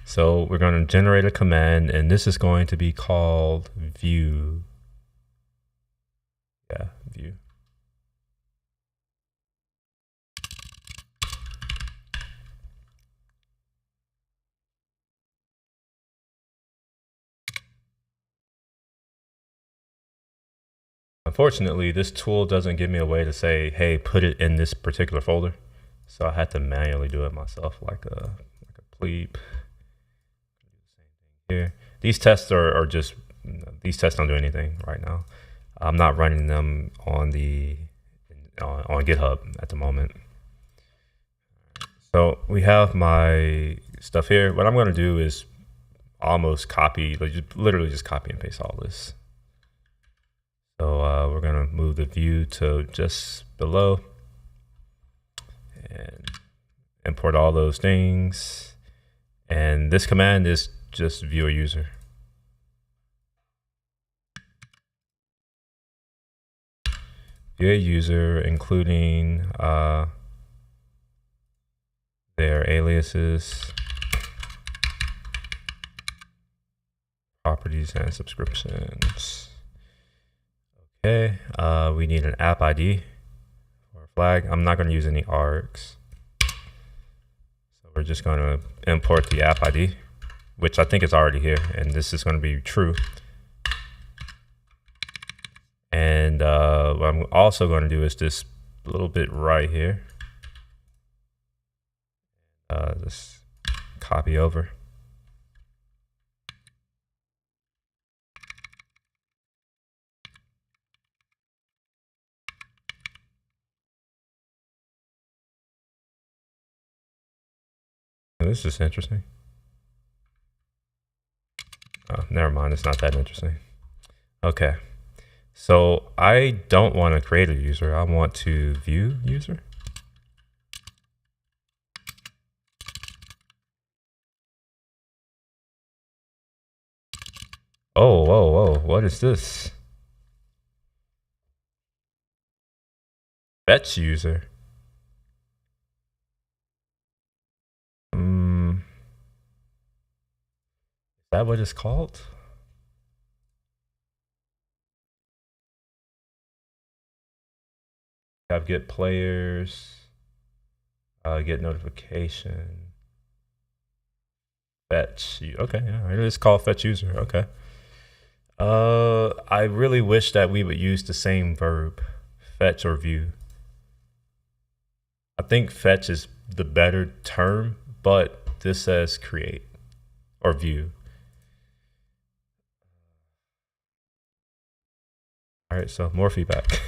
So we're going to generate a command, and this is going to be called view. Yeah, view. Unfortunately, this tool doesn't give me a way to say, hey, put it in this particular folder. So I had to manually do it myself, like a plebe. Here. These tests are just, these tests don't do anything right now. I'm not running them on GitHub at the moment. So we have my stuff here. What I'm going to do is almost copy, literally just copy and paste all this. So we're going to move the view to just below and import all those things. And this command is just viewer user. Viewer user, including their aliases, properties, and subscriptions. Okay, we need an app ID or a flag. I'm not going to use any args. So we're just going to import the app ID, which I think is already here, and this is going to be true. And what I'm also going to do is this little bit right here. Just copy over. This is interesting. Oh, never mind. It's not that interesting. Okay. So I don't want to create a user. I want to view user. Oh, whoa, whoa. What is this? Fetch user. Is that what it's called? Have get players, get notification, fetch. Okay, yeah, it is called fetch user. Okay. I really wish that we would use the same verb, fetch or view. I think fetch is the better term, but this says create or view. All right, so more feedback.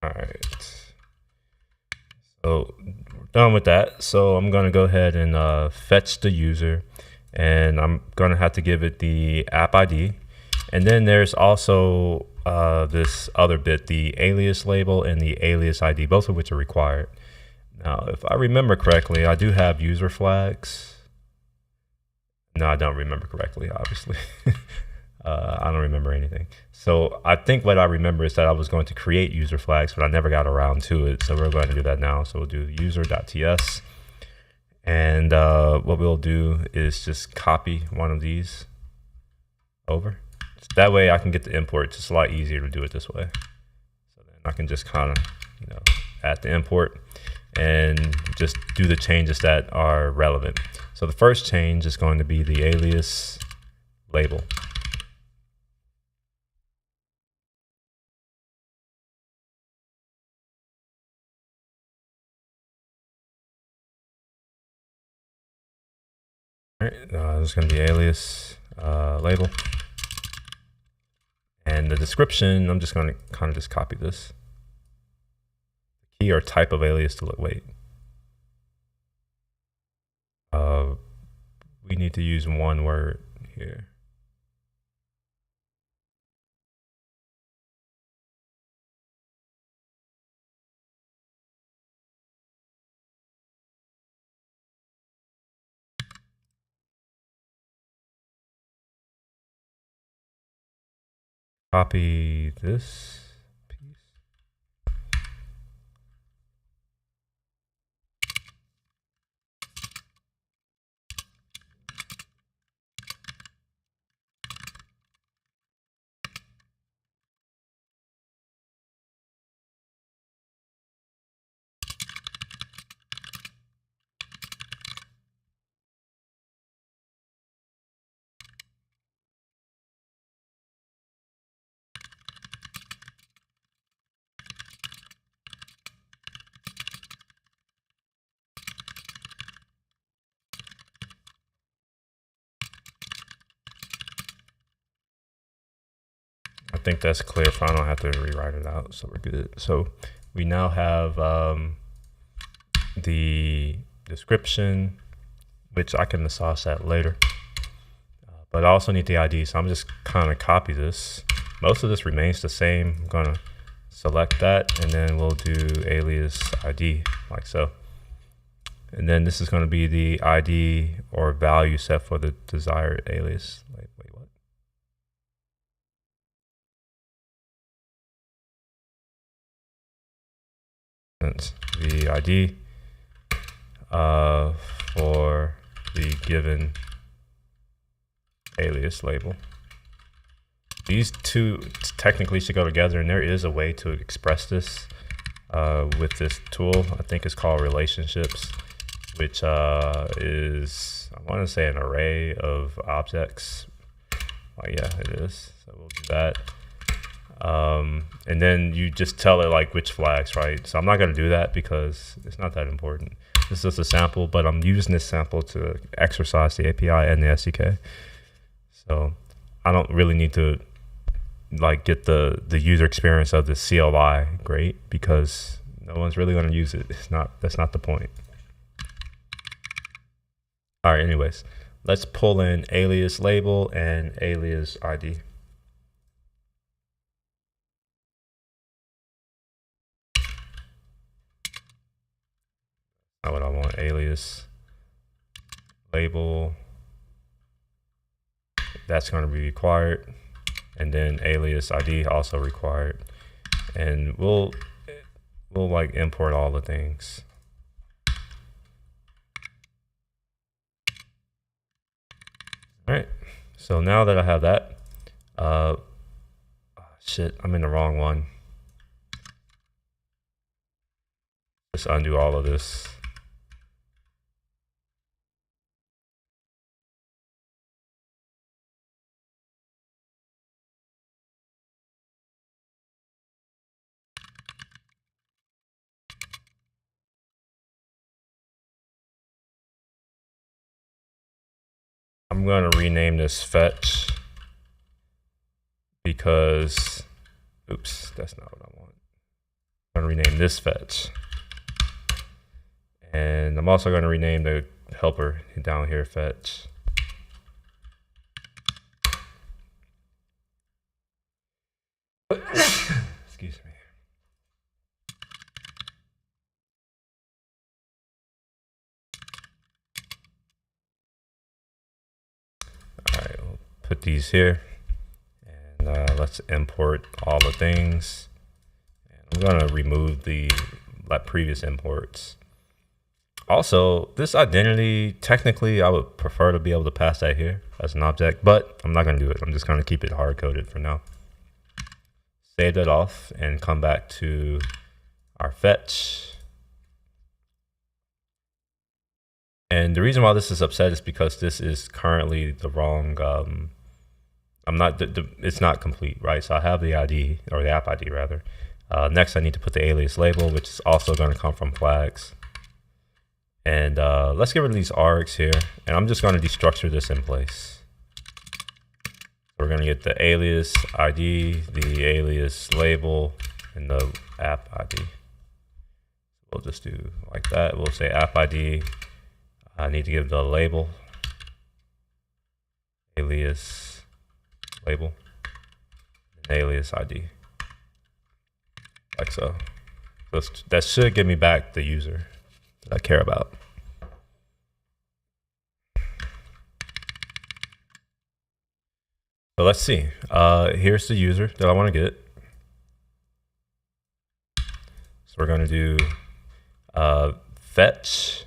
All right. So we're done with that. So I'm going to go ahead and fetch the user, and I'm going to have to give it the app ID. And then there's also this other bit, the alias label and the alias ID, both of which are required. Now, if I remember correctly, I do have user flags. No, I don't remember correctly, obviously. I don't remember anything. So I think what I remember is that I was going to create user flags, but I never got around to it. So we're going to do that now. So we'll do user.ts. And what we'll do is just copy one of these over. So that way I can get the import. It's just a lot easier to do it this way. So then I can just kind of, add the import and just do the changes that are relevant. So the first change is going to be the alias label. All right, this is going to be alias label. And the description, I'm just going to kind of just copy this. Key or type of alias to wait. We need to use one word here. Copy this piece. I think that's clear, so I don't have to rewrite it out, so we're good. So we now have the description, which I can massage that later. But I also need the ID, so I'm just kind of copy this. Most of this remains the same. I'm gonna select that, and then we'll do alias ID, like so. And then this is gonna be the ID or value set for the desired alias. Wait, what? That's the ID for the given alias label. These two technically should go together, and there is a way to express this with this tool. I think it's called relationships, which is, I want to say, an array of objects. Oh yeah, it is. So we'll do that. And then you just tell it like which flags, right? So I'm not going to do that because it's not that important. This is just a sample, but I'm using this sample to exercise the API and the SDK. So I don't really need to like get the user experience of the CLI great, because no one's really going to use it. That's not the point. All right, anyways, let's pull in alias label and alias ID. not what I want. Alias label, that's going to be required, and then alias ID also required, and we'll like import all the things. All right, so now that I have that, shit, I'm in the wrong one. Just undo all of this. I'm going to rename this fetch because, oops, that's not what I want. I'm going to rename this fetch. And I'm also going to rename the helper down here fetch. Excuse me. All right, we'll put these here, and let's import all the things. And I'm going to remove the previous imports. Also, this identity, technically, I would prefer to be able to pass that here as an object, but I'm not going to do it. I'm just going to keep it hard-coded for now. Save that off and come back to our fetch. And the reason why this is upset is because this is currently the wrong, it's not complete, right? So I have the ID, or the app ID rather. Next I need to put the alias label, which is also going to come from flags. And let's get rid of these args here. And I'm just going to destructure this in place. We're going to get the alias ID, the alias label, and the app ID. We'll just do like that. We'll say app ID. I need to give the label, alias label, and alias ID, like so. That should give me back the user that I care about. So let's see. Here's the user that I want to get. So we're going to do fetch.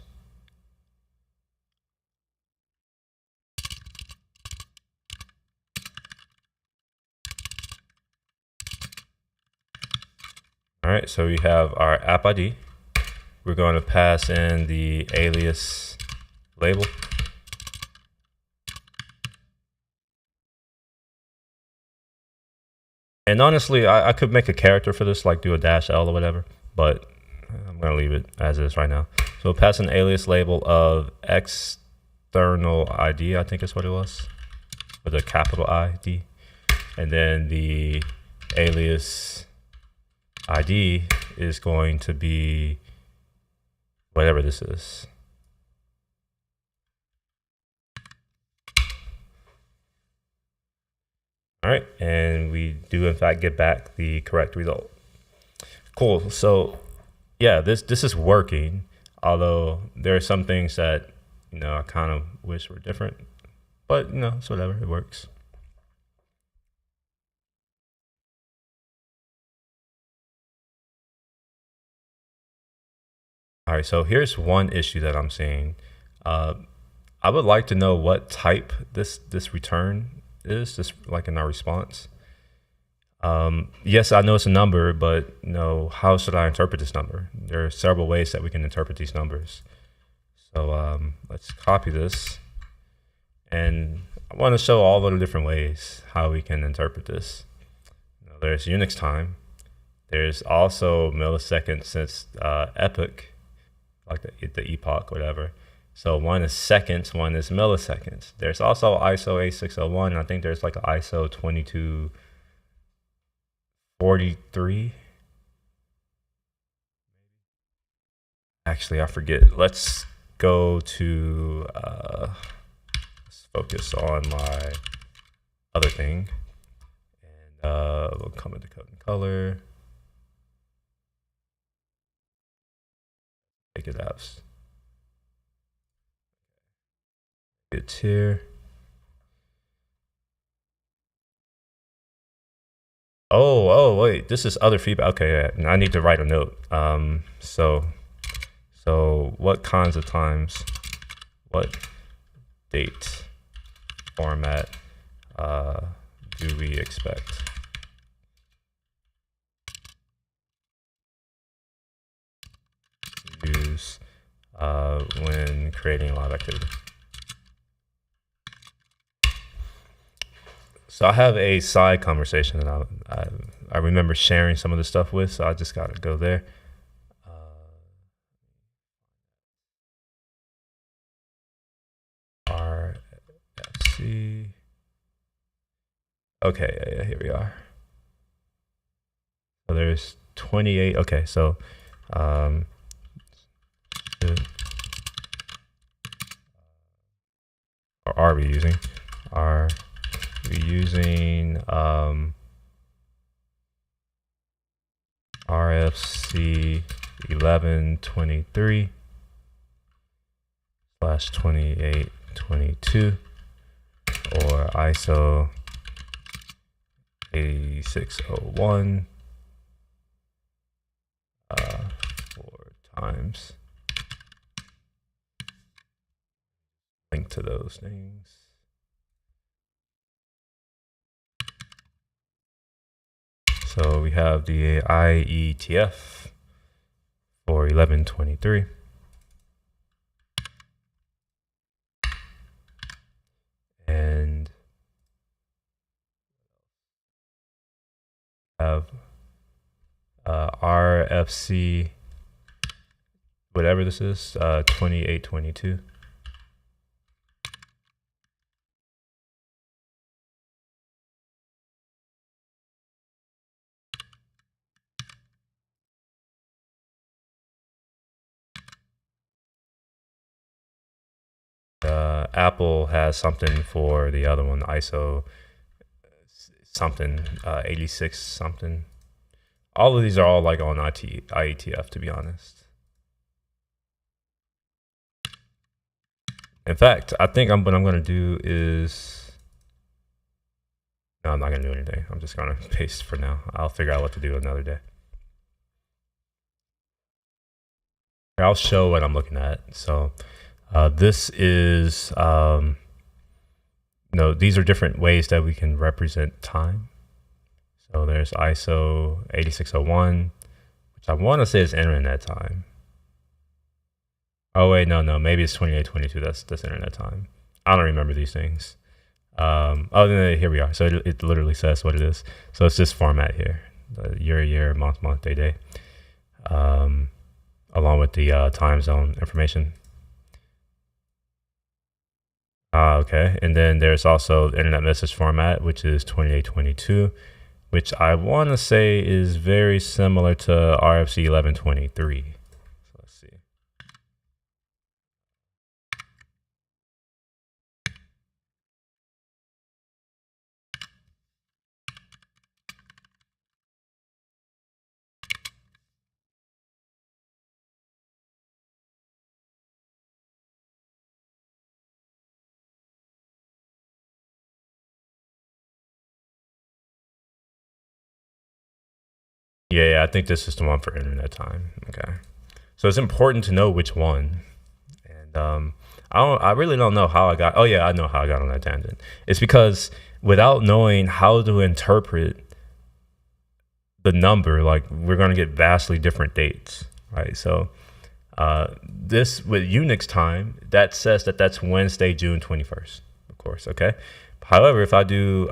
All right, so we have our app ID. We're going to pass in the alias label. And honestly, I could make a character for this, like do a -L or whatever, but I'm going to leave it as is right now. So we'll pass an alias label of external ID, I think is what it was, with a capital ID. And then the alias ID is going to be whatever this is. All right, and we do in fact get back the correct result. Cool, so yeah, this is working, although there are some things that, you know, I kind of wish were different, but you know, it's whatever, it works. All right, so here's one issue that I'm seeing. I would like to know what type this return is, just like in our response. Yes, I know it's a number, but you know, how should I interpret this number? There are several ways that we can interpret these numbers. So let's copy this, and I want to show all the different ways how we can interpret this. You know, there's Unix time. There's also milliseconds since epoch, like the epoch, whatever. So one is seconds, one is milliseconds. There's also ISO 8601, and I think there's like an ISO 2243. Actually, I forget. Let's go to, let's focus on my other thing. And we'll come into code and color. Take it out. It's here. Oh, wait, this is other feedback. Okay, yeah, I need to write a note. So what kinds of times, what date format do we expect? Use when creating live activity. So I have a side conversation that I remember sharing some of the stuff with, so I just got to go there. RFC. Okay, yeah, here we are. So there's 28. Okay, so or are we using? Are we using RFC 1123 / 2822 or ISO 8601 4 times? Link to those things. So we have the IETF for 1123. And have RFC, whatever this is, 2822. Apple has something for the other one, ISO something, 86 something. All of these are all like on IETF, to be honest. In fact, I think what I'm going to do is, no, I'm not going to do anything. I'm just going to paste for now. I'll figure out what to do another day. I'll show what I'm looking at. So this is, these are different ways that we can represent time. So there's ISO 8601, which I want to say is internet time. Oh wait, no, maybe it's 2822. That's internet time. I don't remember these things. Here we are. So it literally says what it is. So it's this format here: the year, month, day, along with the time zone information. Okay, and then there's also the internet message format, which is 2822, which I want to say is very similar to RFC 1123. So let's see. Yeah, I think this is the one for internet time. Okay, so it's important to know which one. And I really don't know how I got. Oh yeah, I know how I got on that tangent. It's because without knowing how to interpret the number, like we're gonna get vastly different dates, right? So this with Unix time, that says that that's Wednesday, June 21st, of course. Okay. However, if I do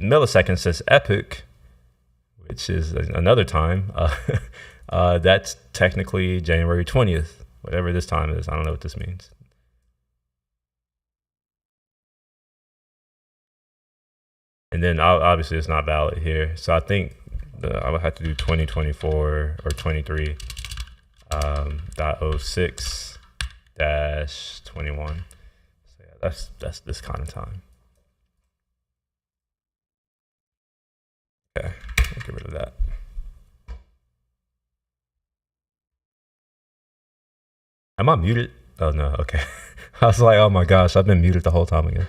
milliseconds, says epoch, which is another time, that's technically January 20th, whatever this time is. I don't know what this means. And then obviously it's not valid here. So I think I would have to do 2024 or 23 .06 - 21. So yeah, that's this kind of time. Okay, I'll get rid of that. Am I muted? Oh no, okay. I was like, oh my gosh, I've been muted the whole time again.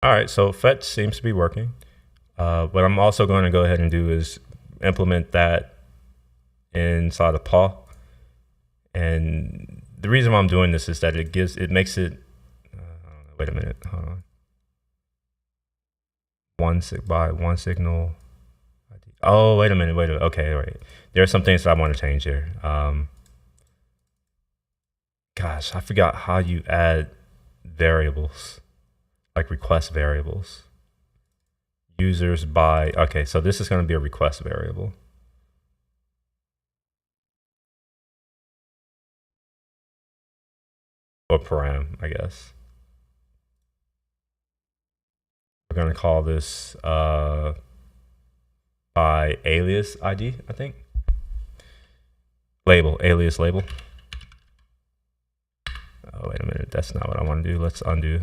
All right, so fetch seems to be working. What I'm also going to go ahead and do is implement that inside of paw. And the reason why I'm doing this is that it makes it, wait a minute, hold on. One signal. Oh, wait a minute, okay, all right. There are some things that I want to change here. Gosh, I forgot how you add variables, like request variables. Users by, okay, so this is going to be a request variable. Or param, I guess. We're going to call this by alias ID, I think. Alias label. Oh, wait a minute, that's not what I want to do. Let's undo.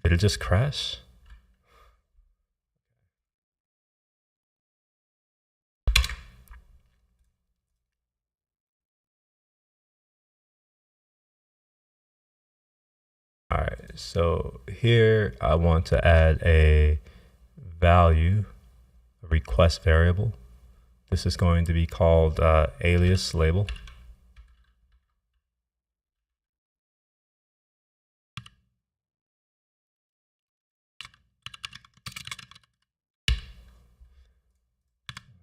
Did it just crash? All right, so here I want to add a value, a request variable. This is going to be called alias label.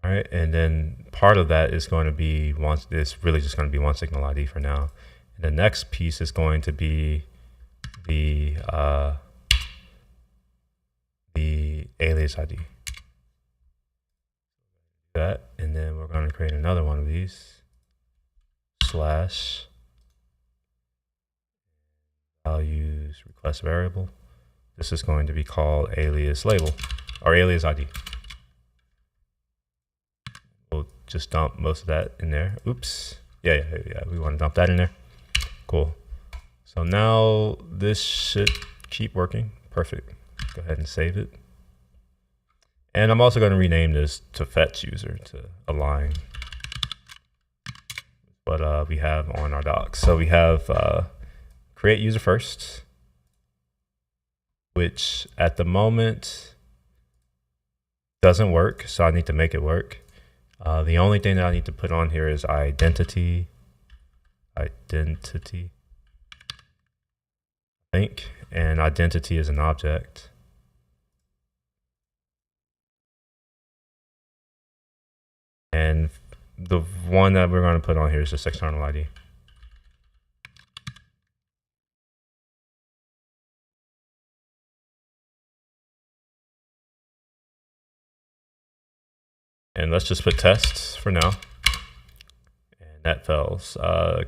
All right, and then part of that is going to be it's really just going to be one signal ID for now. And the next piece is going to be the alias ID. That, and then we're going to create another one of these slash values request variable. This is going to be called alias label or alias ID. We'll just dump most of that in there. Oops. Yeah. We want to dump that in there. Cool. So now this should keep working. Perfect. Go ahead and save it. And I'm also going to rename this to fetch user to align what we have on our docs. So we have create user first, which at the moment doesn't work. So I need to make it work. The only thing that I need to put on here is identity, I think, and identity is an object. And the one that we're going to put on here is just external ID. And let's just put tests for now. And that fails.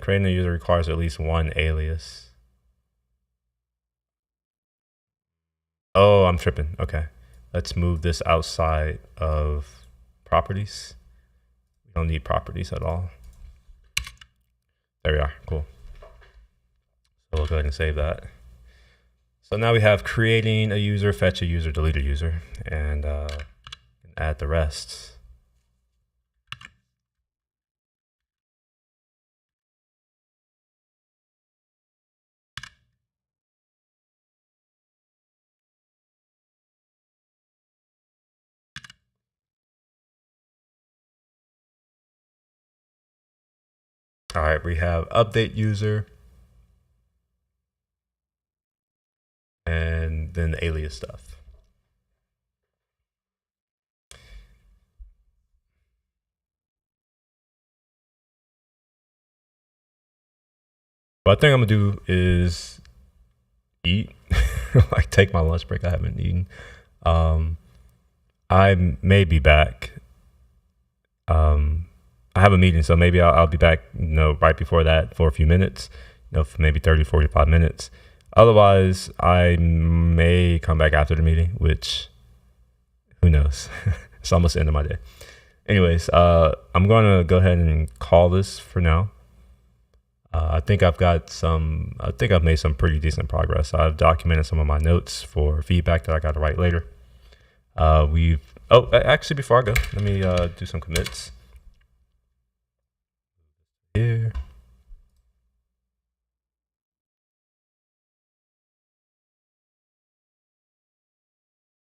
Creating a user requires at least one alias. Oh, I'm tripping. Okay. Let's move this outside of properties. We don't need properties at all. There we are. Cool. So we'll go ahead and save that. So now we have creating a user, fetch a user, delete a user, and add the rest. All right, we have update user and then the alias stuff. What I think I'm gonna do is eat, like take my lunch break. I haven't eaten. I may be back. I have a meeting, so maybe I'll be back, right before that for a few minutes, for maybe 30, 45 minutes. Otherwise, I may come back after the meeting, which who knows? It's almost the end of my day. Anyways, I'm going to go ahead and call this for now. I think I've made some pretty decent progress. I've documented some of my notes for feedback that I got to write later. Actually, before I go, let me do some commits here.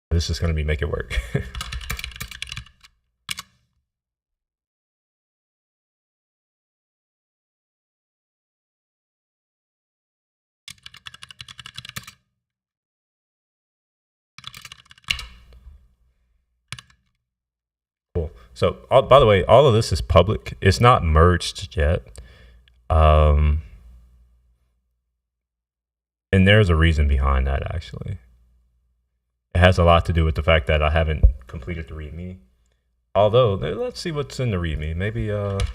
This is going to be make it work. Cool. So, by the way, all of this is public. It's not merged yet. And there's a reason behind that, actually. It has a lot to do with the fact that I haven't completed the README. Although, let's see what's in the README. Maybe, let's see.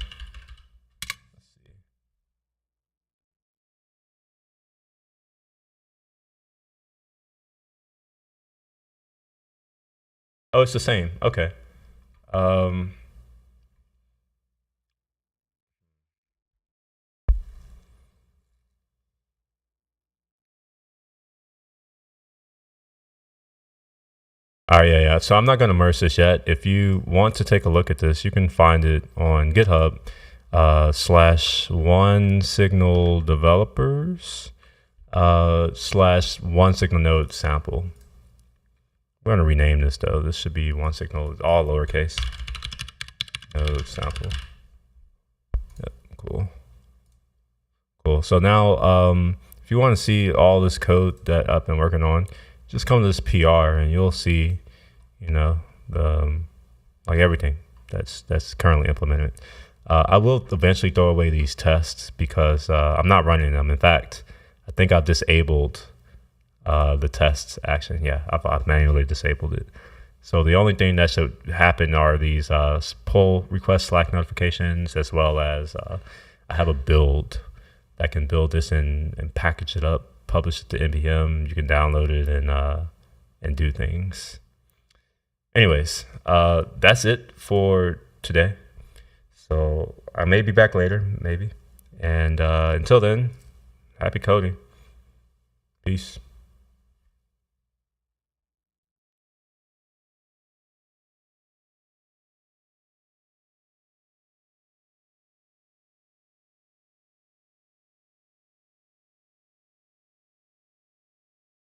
Oh, it's the same. Okay. All right, yeah. So I'm not going to merge this yet. If you want to take a look at this, you can find it on GitHub /OneSignal developers /OneSignal node sample. We're going to rename this though. This should be OneSignal, all lowercase, node sample. Yep, cool. So now, if you want to see all this code that I've been working on, just come to this PR and you'll see, like everything that's currently implemented. I will eventually throw away these tests because I'm not running them. In fact, I think I've disabled the tests action. Yeah, I've manually disabled it. So the only thing that should happen are these pull request Slack notifications, as well as I have a build that can build this and package it up, publish it to NPM. You can download it and do things. Anyways, that's it for today. So I may be back later, maybe. And until then, happy coding. Peace.